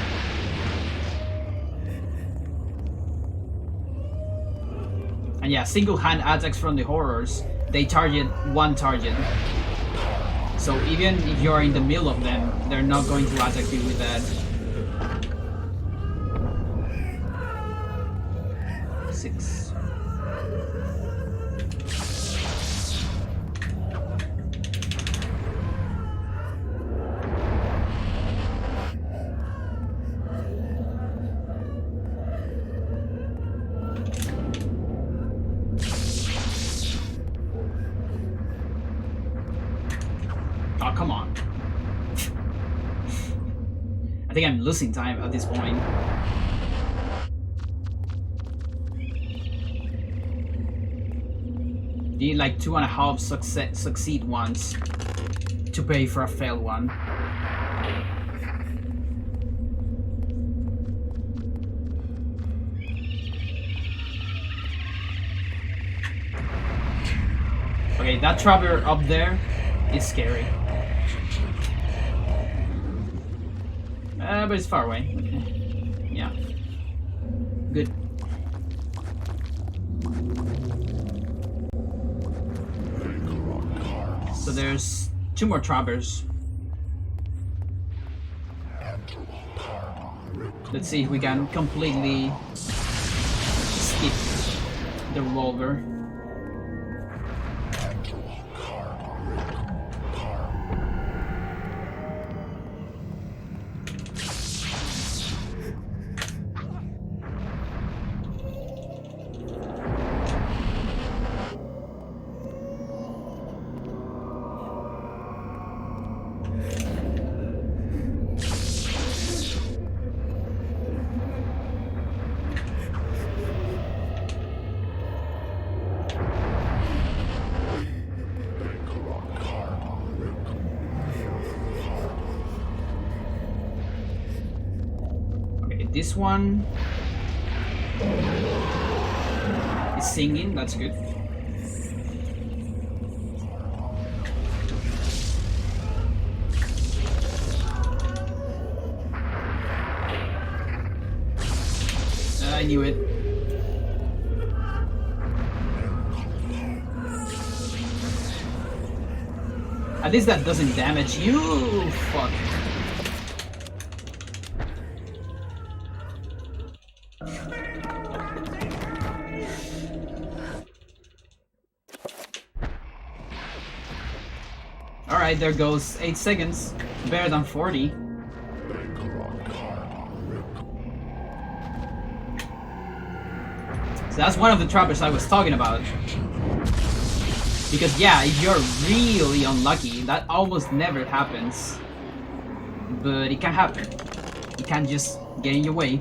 And yeah, single hand attacks from the horrors, they target one target. So even if you're in the middle of them, they're not going to attack you with that. 6. Oh, come on. I think I'm losing time at this point. You need like 2.5 succeed ones to pay for a failed one. Okay, that trapper up there is scary. But it's far away. Okay. Yeah. Good. So there's 2 more trappers. Let's see if we can completely skip the revolver. this one is singing, that's good. I knew it. At least that doesn't damage you. Fuck. Alright, there goes 8 seconds. Better than 40. So that's one of the trappers I was talking about. Because yeah, if you're really unlucky, that almost never happens. But it can happen. It can just get in your way.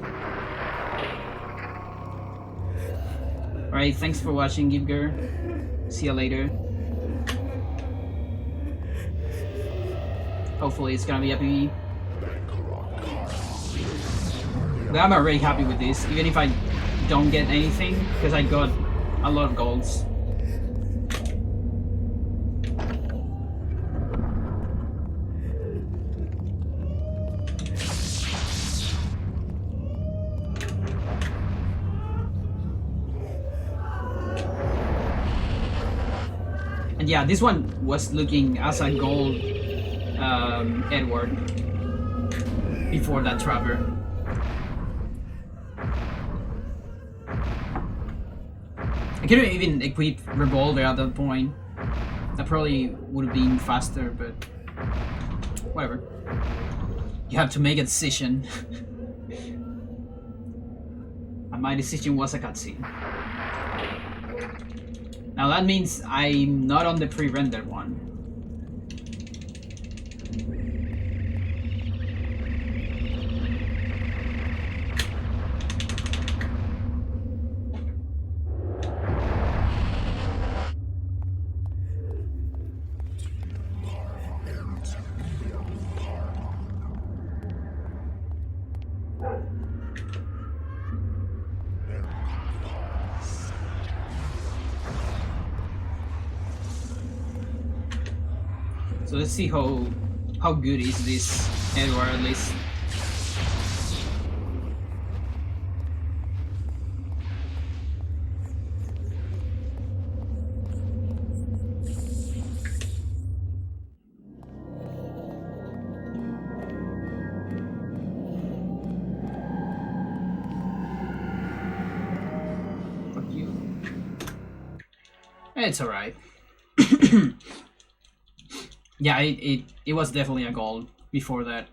Alright, thanks for watching, Gibger. See you later. Hopefully it's gonna be a PvE. But I'm already happy with this, even if I don't get anything, because I got a lot of golds. And yeah, this one was looking as a gold Edward before that trapper. I couldn't even equip Revolver at that point. That probably would have been faster, but whatever. You have to make a decision. And my decision was a cutscene. Now that means I'm not on the pre-rendered one. So let's see how good is this Edward at least. Fuck you. It's alright. Yeah, it was definitely a goal before that.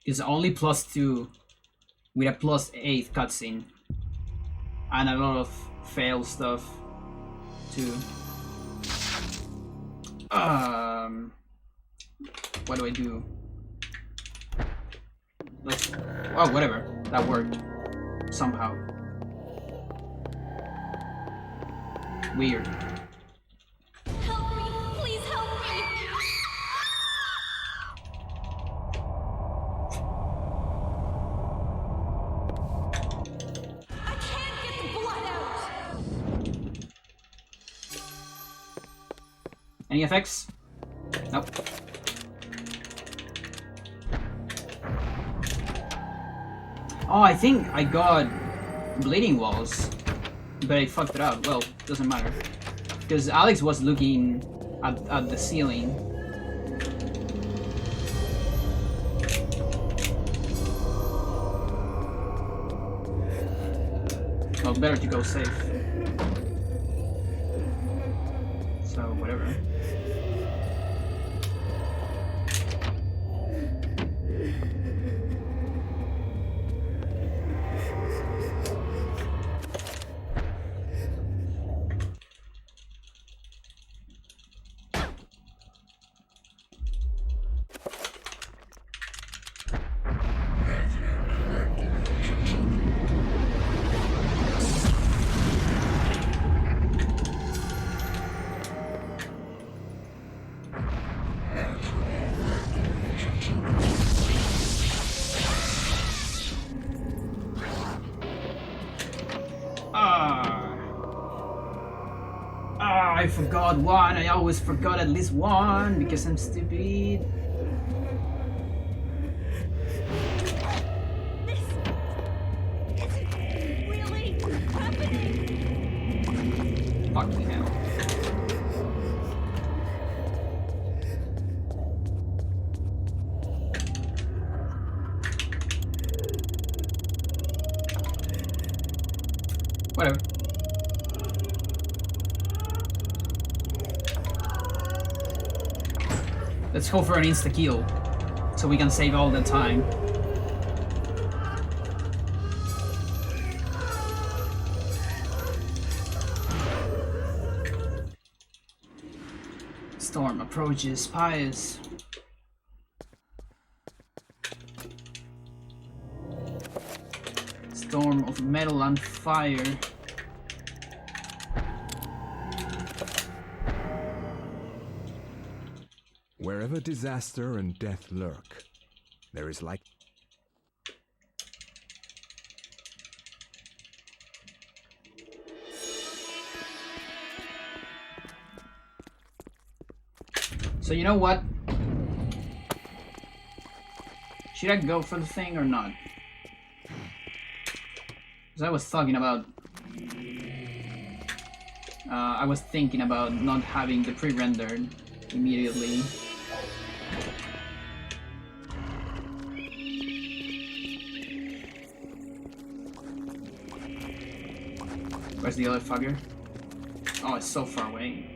It's only +2 with a +8 cutscene. And a lot of fail stuff too. What do I do? Oh, whatever. That worked. Somehow. Weird. Help me! Please help me! I can't get the blood out! Any effects? Nope. Oh, I think I got bleeding walls, but I fucked it up. Well, doesn't matter. Because Alex was looking at the ceiling. Well, better to go safe. So, whatever. I forgot one. I always forgot at least one because I'm stupid. This isn't really happening. Fucking hell. Whatever. Let's go for an insta-kill, so we can save all the time. Storm approaches Pious. Storm of metal and fire. Wherever disaster and death lurk, there is like... So you know what? Should I go for the thing or not? Because I was talking about... I was thinking about not having the pre-rendered immediately. Where's the other fucker? Oh, it's so far away.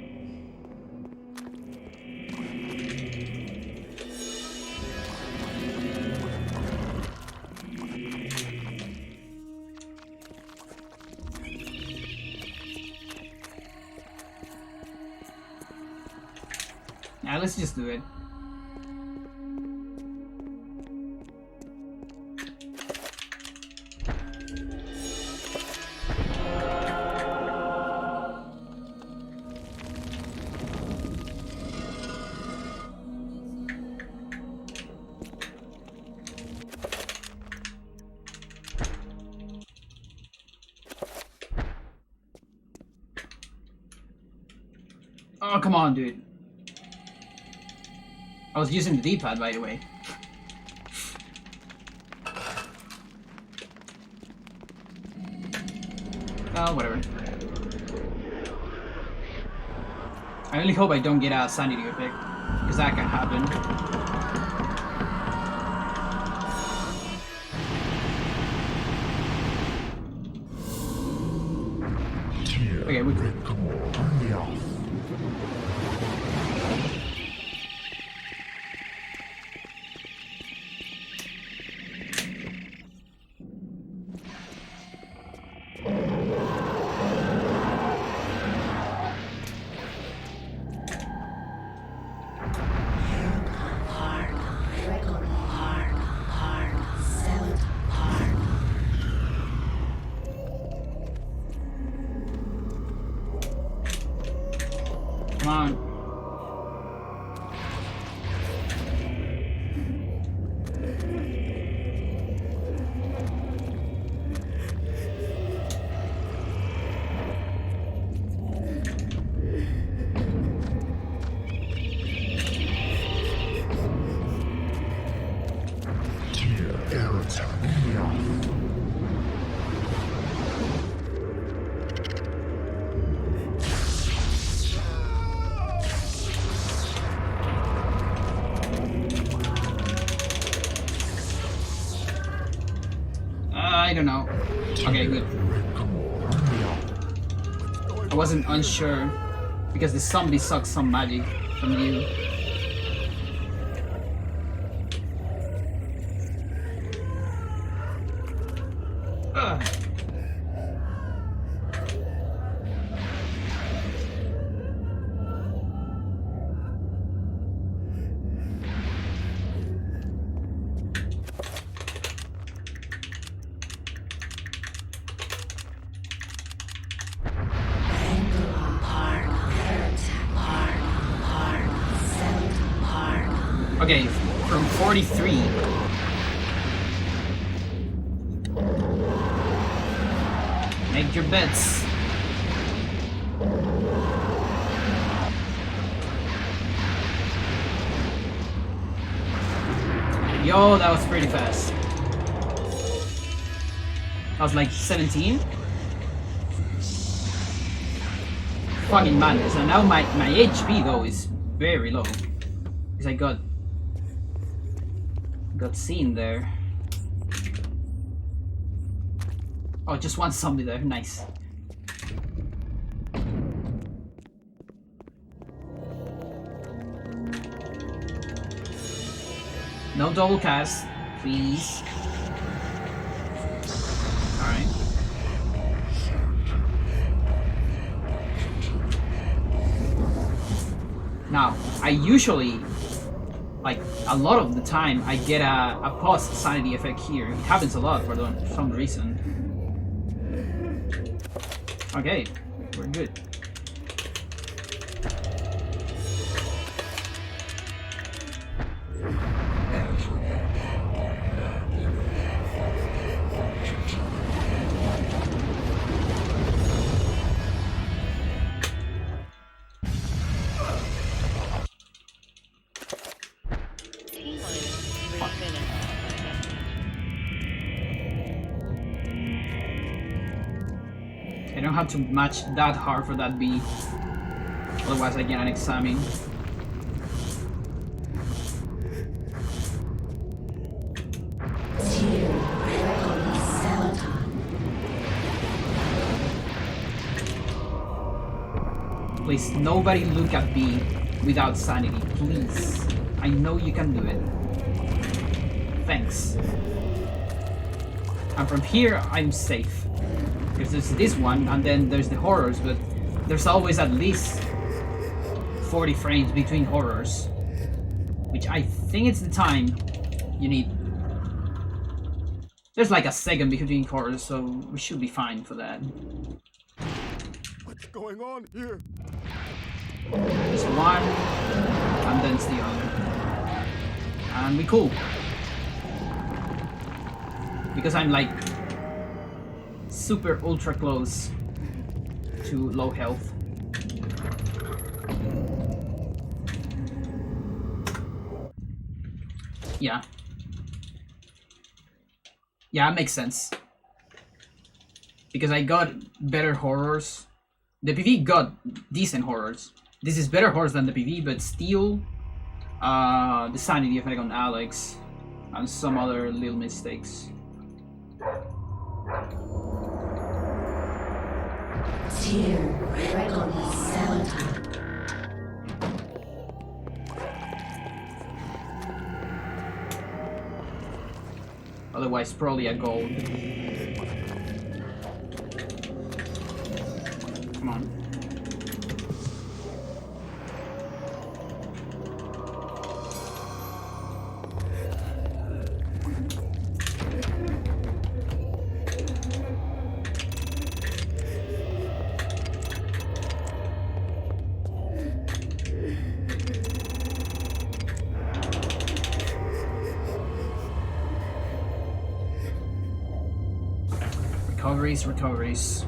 Yeah, let's just do it. Oh, come on, dude. I was using the D-pad, by the way. Oh, whatever. I really hope I don't get a Sanity Effect, because that can happen. Okay, we... Come on. I don't know. Okay, good. I wasn't unsure because the zombie sucks some magic from you. Ugh. Okay, from 43. Make your bets. Yo, that was pretty fast. That was like 17. Fucking madness. And now my HP though is very low. Because I got seen there. Oh, just one zombie there. Nice. No double cast, please. Alright. Now, I usually, like, a lot of the time, I get a pause sanity effect here. It happens a lot for some reason. Okay, we're good. I don't have to match that hard for that B. Otherwise I get an examine. Please, nobody look at B without sanity, please. I know you can do it. Thanks. And from here, I'm safe. Because there's this one, and then there's the horrors, but there's always at least 40 frames between horrors. Which I think it's the time you need. There's like a second between horrors, so we should be fine for that. What's going on here? There's one, and then it's the other. And we cool. Because I'm like super ultra close to low health. Yeah. Yeah, it makes sense. Because I got better horrors. The PV got decent horrors. This is better horrors than the PV, but still the sanity effect on Alex and some other little mistakes. Tier Requiem Xel'lotath. Otherwise, probably a gold. Come on. Recoveries.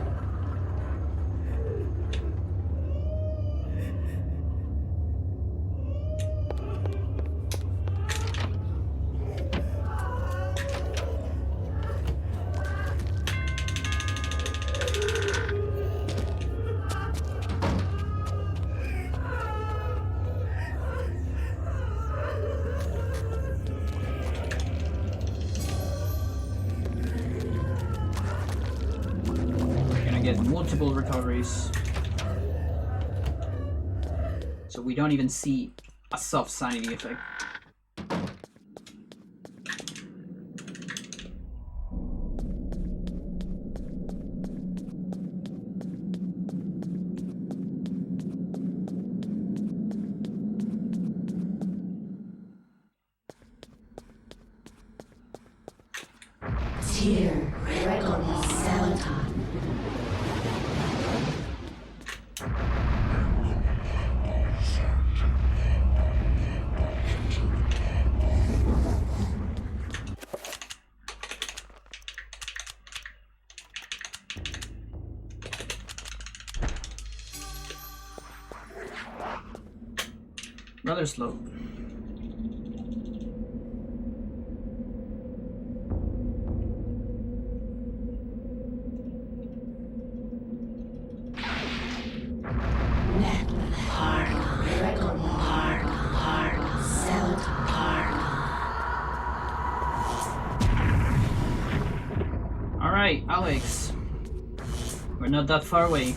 Multiple recoveries, so we don't even see a soft sanity effect. Tier Requiem Xel'lotath. Rather slow. Alex. We're not that far away.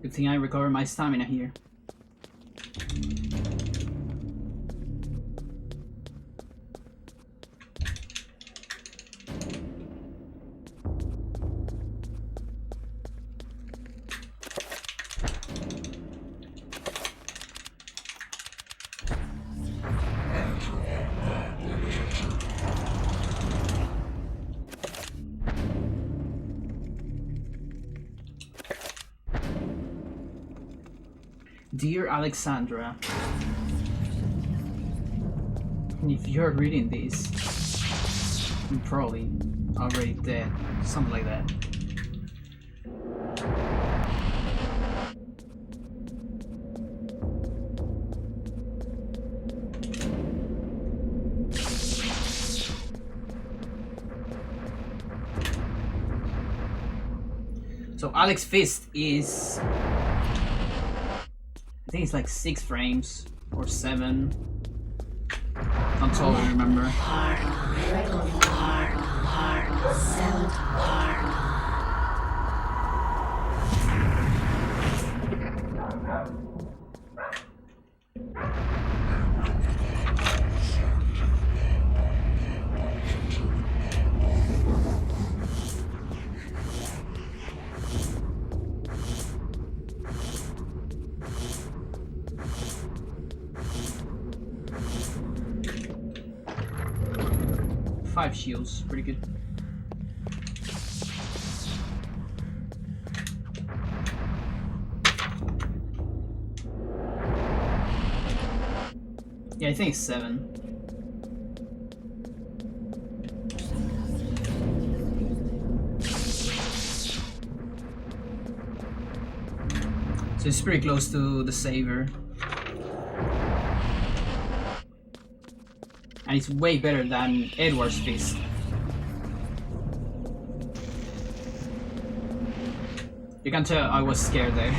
Good thing I recover my stamina here. Dear Alexandra, if you're reading this, I'm probably already dead. Something like that. So Alex Fist is, I think it's like 6 frames or 7. Don't totally remember. Five shields, pretty good. Yeah, I think it's 7. So it's pretty close to the saver. And it's way better than Edward's Fist. You can tell I was scared there.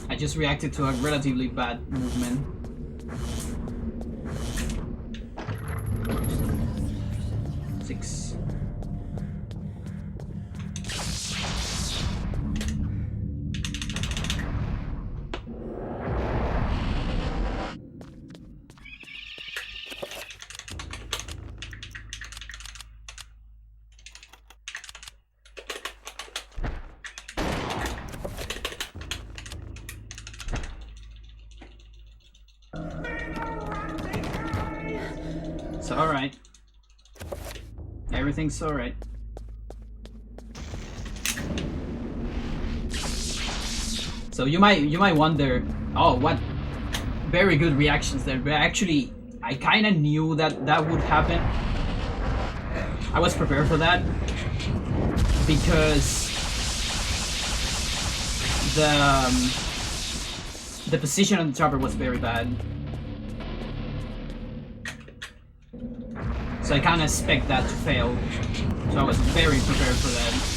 I just reacted to a relatively bad movement. It's alright. Everything's alright. So you might wonder, oh, what very good reactions there, but actually I kinda knew that that would happen. I was prepared for that because the position on the chopper was very bad. So I can't expect that to fail. So I was very prepared for that.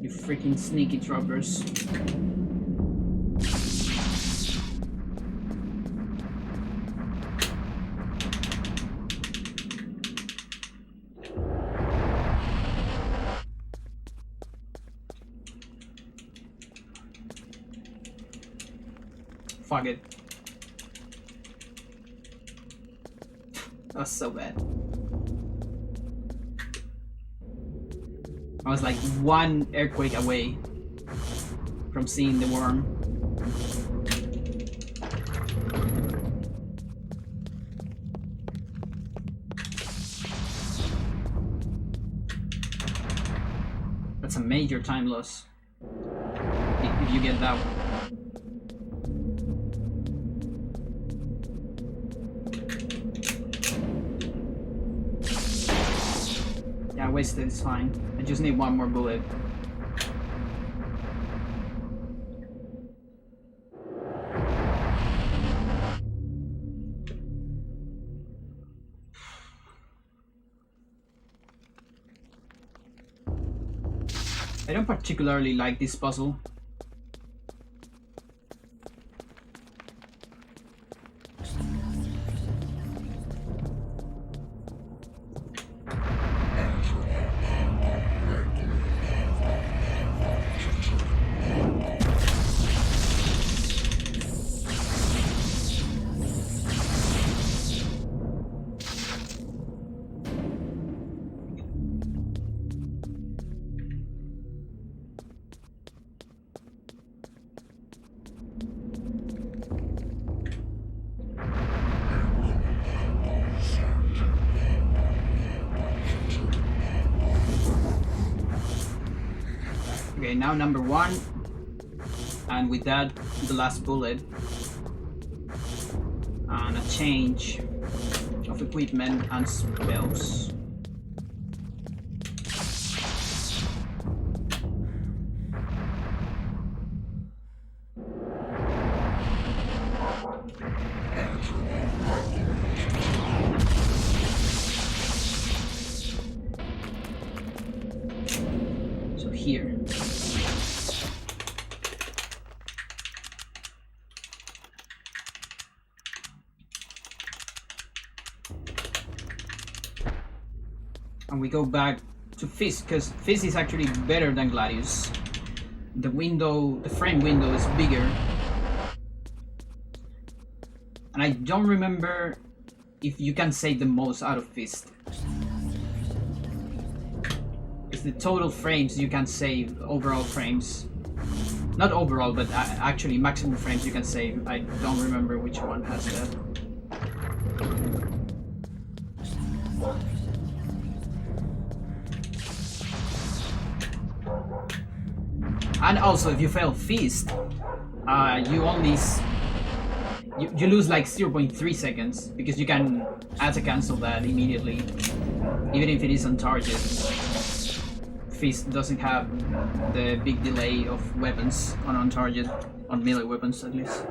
You freaking sneaky droppers. Fuck it. That was so bad. I was like one earthquake away from seeing the worm. That's a major time loss if you get that one. Yeah, wasted, it's fine. I just need one more bullet. I don't particularly like this puzzle. Okay, now number one, and with that, the last bullet, and a change of equipment and spells. So here. And we go back to Fist, because Fist is actually better than Gladius. The window, the frame window is bigger. And I don't remember if you can save the most out of Fist. It's the total frames you can save, overall frames. Not overall, but actually maximum frames you can save. I don't remember which one has that. And also, if you fail Feast, you only you lose like 0.3 seconds, because you can cancel that immediately, even if it is on target. Feast doesn't have the big delay of weapons on target, on melee weapons at least.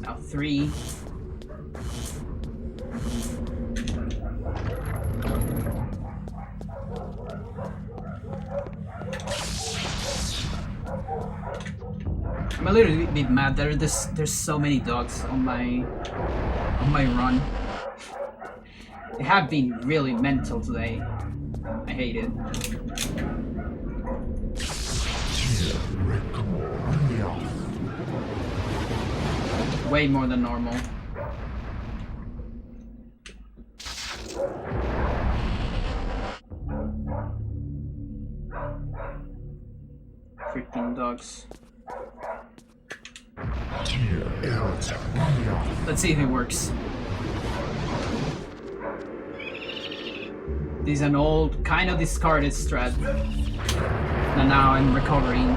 Now 3. I'm a little bit mad that there's so many dogs on my run. They have been really mental today. I hate it. Way more than normal. Freaking dogs. Let's see if it works. This is an old, kind of discarded strat. And now I'm recovering.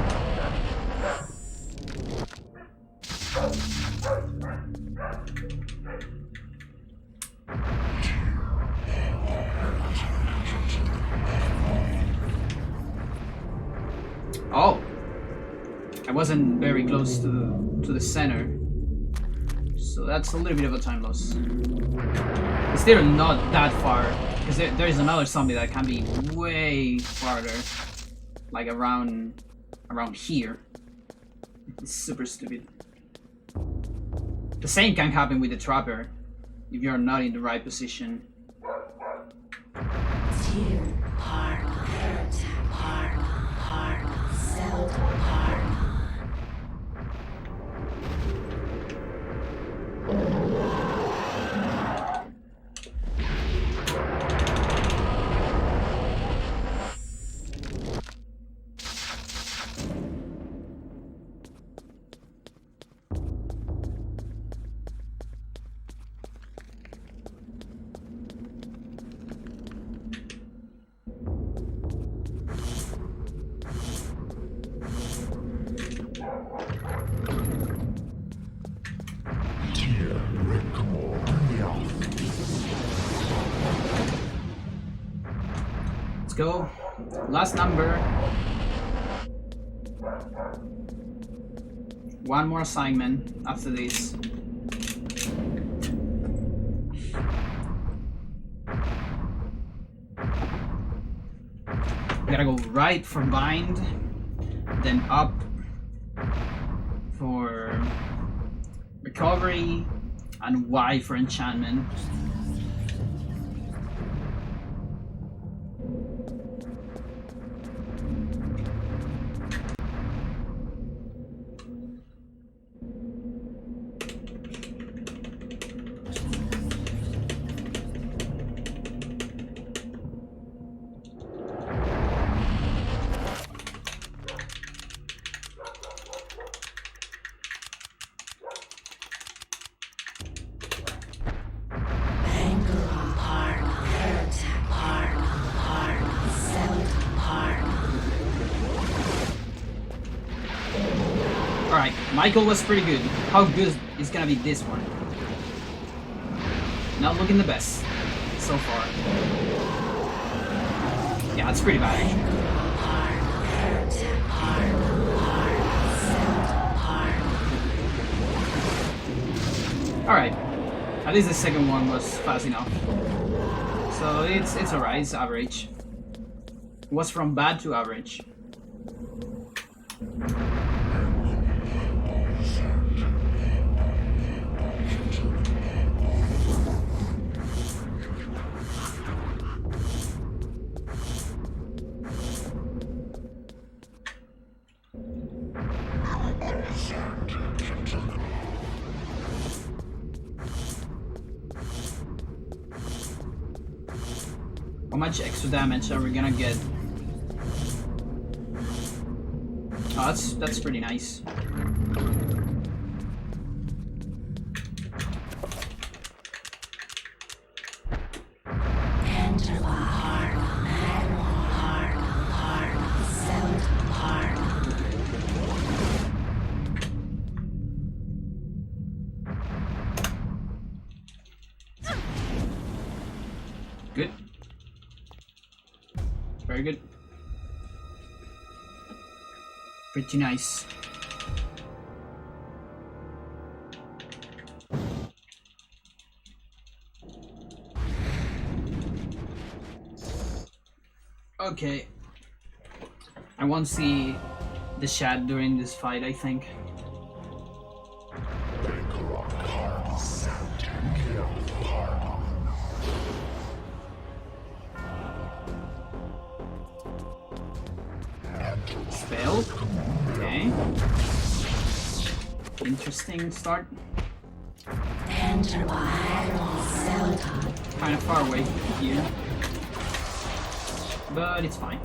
Oh! I wasn't very close to the center. So that's a little bit of a time loss. It's still not that far, because there is another zombie that can be way farther. like around here. It's super stupid. The same can happen with the trapper if you're not in the right position. Let's go. Last number. One more assignment after this. We gotta go right for bind, then up for recovery, and Y for enchantment. Alright, Michael was pretty good. How good is gonna be this one? Not looking the best so far. Yeah, it's pretty bad. Alright, at least the second one was fast enough. So it's alright, it's average. It was from bad to average. How much extra damage are we gonna get? Oh, that's pretty nice. Good. Very good. Pretty nice. Okay. I won't see the chat during this fight, I think. Spell. Okay. Interesting start. Enter by Xel'lotath. Kind of far away here. But it's fine.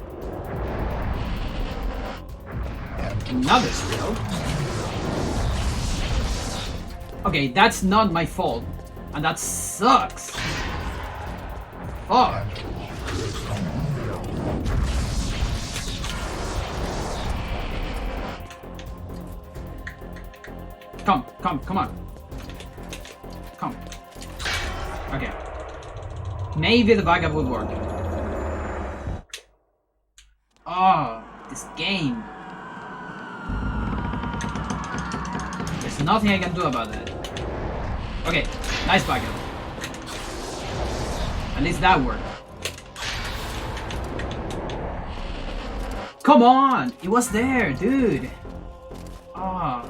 Another spell. Okay, that's not my fault. And that sucks. Fuck. Come on. Come. Okay. Maybe the backup would work. Oh, this game. There's nothing I can do about that. Okay, nice backup. At least that worked. Come on! It was there, dude! Ah.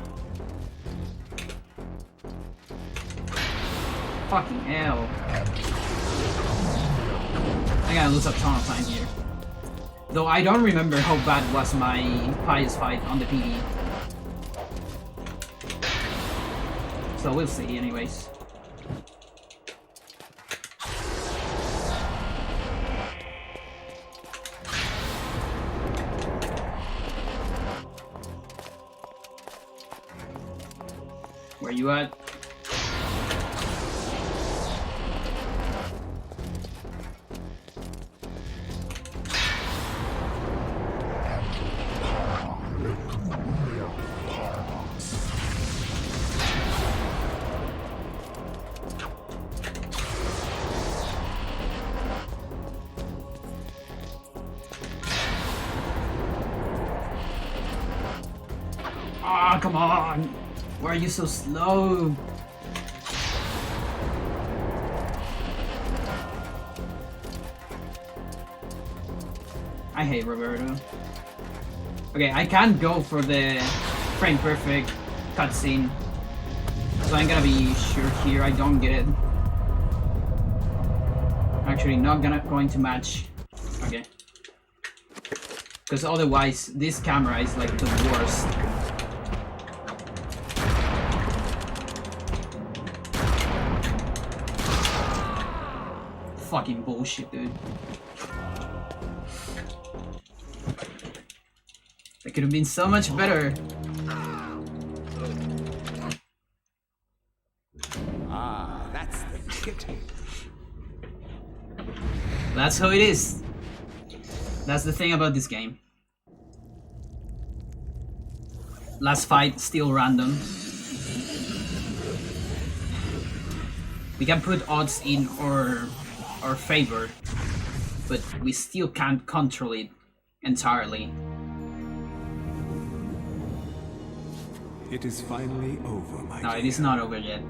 Fucking hell. I gotta lose a ton of time here. Though I don't remember how bad was my Pious fight on the PvE. So we'll see anyways. Where you at? Ah, come on! Why are you so slow? I hate Roberto. Okay, I can't go for the frame perfect cutscene, so I'm gonna be sure here I don't get it. Actually, not going to match. Okay, because otherwise this camera is like the worst. Fucking bullshit, dude. That could have been so much better. Ah, that's the kitty. That's how it is. That's the thing about this game. Last fight, still random. We can put odds in our favor, but we still can't control it entirely. It is finally over, my No, dear. it is not over yet.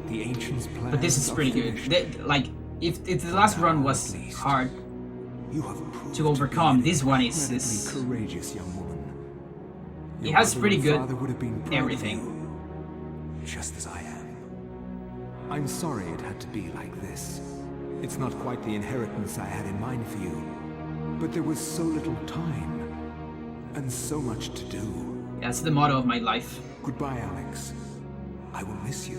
The ancients' plans But this is are pretty good. finished. Like, if the last run was hard You have proved to overcome, be an this one incredibly is courageous young woman. it Your has mother pretty and good father would have been proud of everything. you, just as I am. I'm sorry it had to be like this. It's not quite the inheritance I had in mind for you, but there was so little time and so much to do. That's the motto of my life. Goodbye, Alex. I will miss you.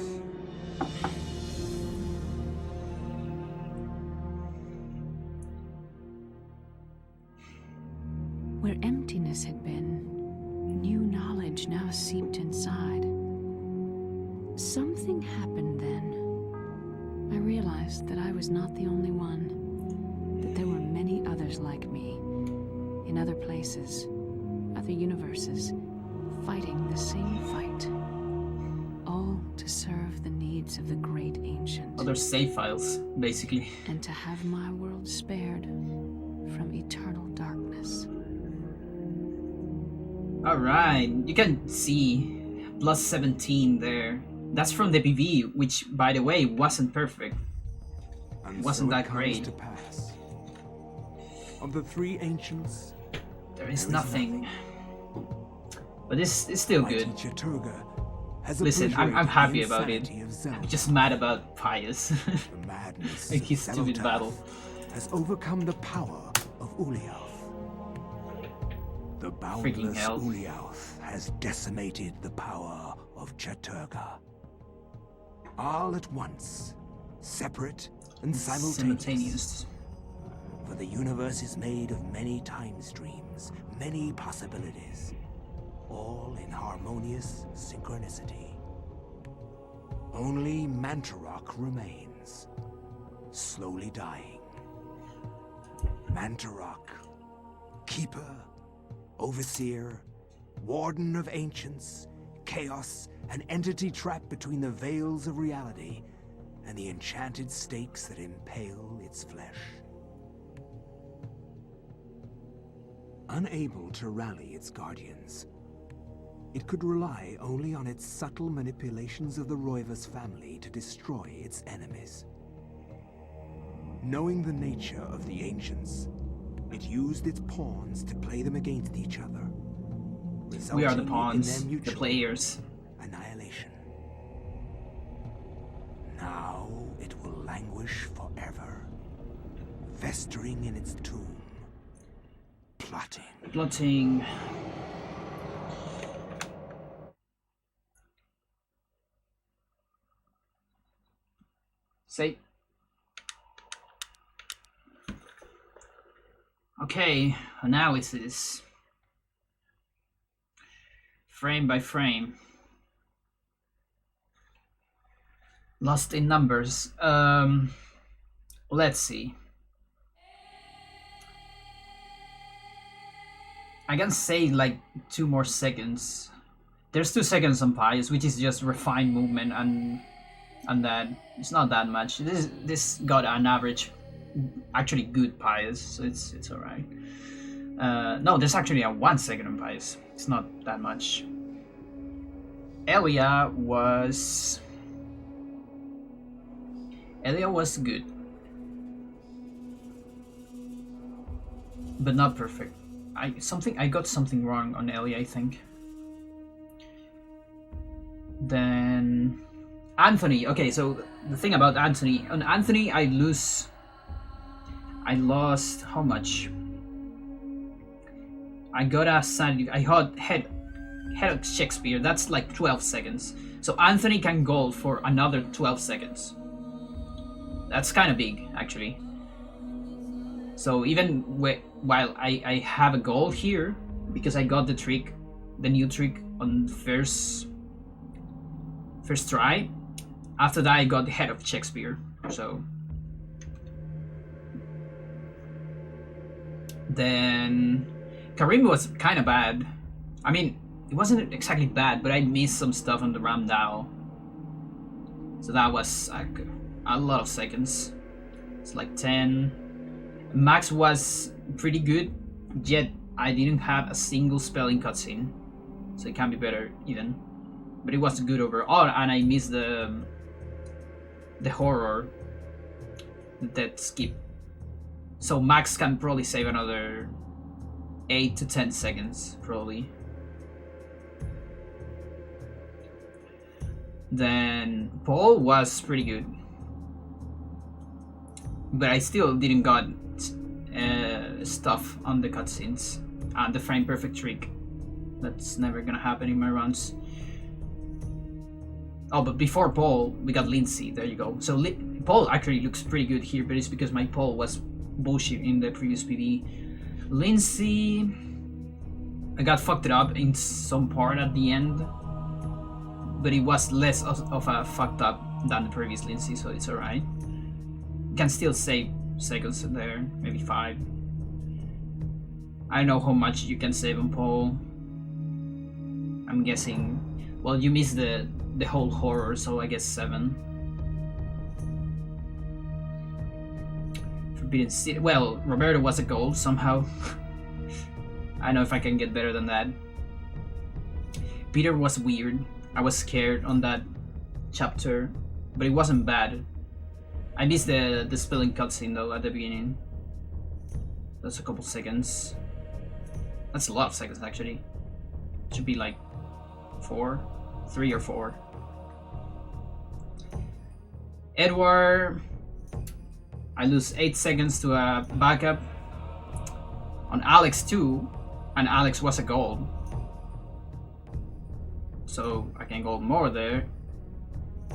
Where emptiness had been, new knowledge now seeped inside. Something happened then. I realized that I was not the only one, that there were many others like me, in other places, other universes, fighting the same fight, all to serve the needs of the great ancient, Other save files, basically. and to have my world spared from eternal darkness. Alright, you can see plus 17 there. That's from the PV, which, by the way, wasn't perfect. And Wasn't so it that comes great. to pass. Of the three ancients, There is There is nothing. But it's still mighty good. Chattur'gha has Listen, I'm obliterated happy the about it. insanity of Xel'lotath. I'm just mad about Pious. The madness Like of his stupid Xel'lotath battle. has overcome the power of Ulyaoth. The boundless hell. Ulyaoth has decimated the power of Chattur'gha. All at once, separate and simultaneous. For the universe is made of many time streams, many possibilities, all in harmonious synchronicity. Only Mantarok remains, slowly dying. Mantarok, keeper, overseer, warden of ancients, chaos, an entity trapped between the veils of reality and the enchanted stakes that impale its flesh. Unable to rally its guardians, it could rely only on its subtle manipulations of the Roivas family to destroy its enemies. Knowing the nature of the ancients, It used its pawns to play them against each other. We are the resulting in pawns, their the mutual players. annihilation. Now it will languish forever, festering in its tomb, plotting. Plotting. Say. Okay, analysis. Frame by frame. Lost in numbers. Let's see. I can say like 2 more seconds. There's 2 seconds on Pious, which is just refined movement, and that it's not that much. This got an average, actually good Pious, so it's alright. No, there's actually a 1 second on Pious. It's not that much. Elia was good, but not perfect. I got something wrong on Elia, I think. Then Anthony. Okay, so the thing about Anthony, on Anthony I lost how much? I got a sanity. I had head of Shakespeare. That's like 12 seconds. So Anthony can go for another 12 seconds. That's kind of big, actually. So even while I have a goal here, because I got the trick, the new trick on first try. After that, I got the head of Shakespeare. So then Karim was kind of bad. I mean, it wasn't exactly bad, but I missed some stuff on the Ramdao. So that was like a lot of seconds. It's like 10. Max was pretty good, yet I didn't have a single spelling cutscene. So it can be better even. But it was good overall, and I missed the horror, the death skip. So Max can probably save another 8 to 10 seconds, probably. Then Paul was pretty good, but I still didn't got stuff on the cutscenes and the frame perfect trick. That's never gonna happen in my runs. Oh, but before Paul, we got Lindsay. There you go. So Paul actually looks pretty good here, but it's because my Paul was bullshit in the previous PvE. Lindsay, I got fucked it up in some part at the end, but it was less of a fucked up than the previous Lindsay, so it's alright. Can still save seconds in there, maybe 5. I don't know how much you can save on Paul. I'm guessing. Well, you missed the whole horror, so I guess 7. Forbidden City. Well, Roberto was a gold somehow. I don't know if I can get better than that. Peter was weird. I was scared on that chapter, but it wasn't bad. I missed the spelling cutscene though at the beginning. That's a couple seconds. That's a lot of seconds actually. It should be like 3 or 4. Edward, I lose 8 seconds to a backup. On Alex too, and Alex was a gold. So I can go more there.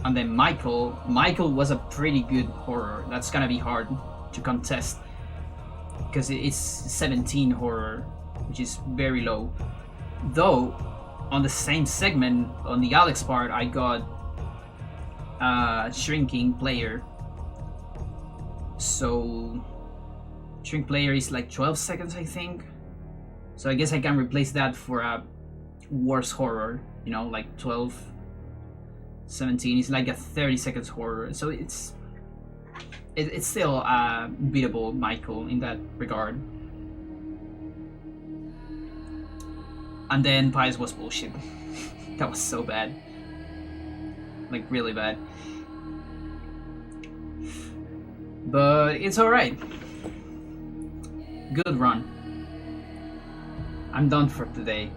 And then Michael was a pretty good horror. That's gonna be hard to contest because it's 17 horror, which is very low. Though on the same segment, on the Alex part, I got shrinking player. So shrink player is like 12 seconds, I think. So I guess I can replace that for a worse horror, you know, like 12, 17 is like a 30 seconds horror. So it's still beatable Michael in that regard. And then Pious was bullshit. That was so bad. Like really bad. But it's alright. Good run. I'm done for today.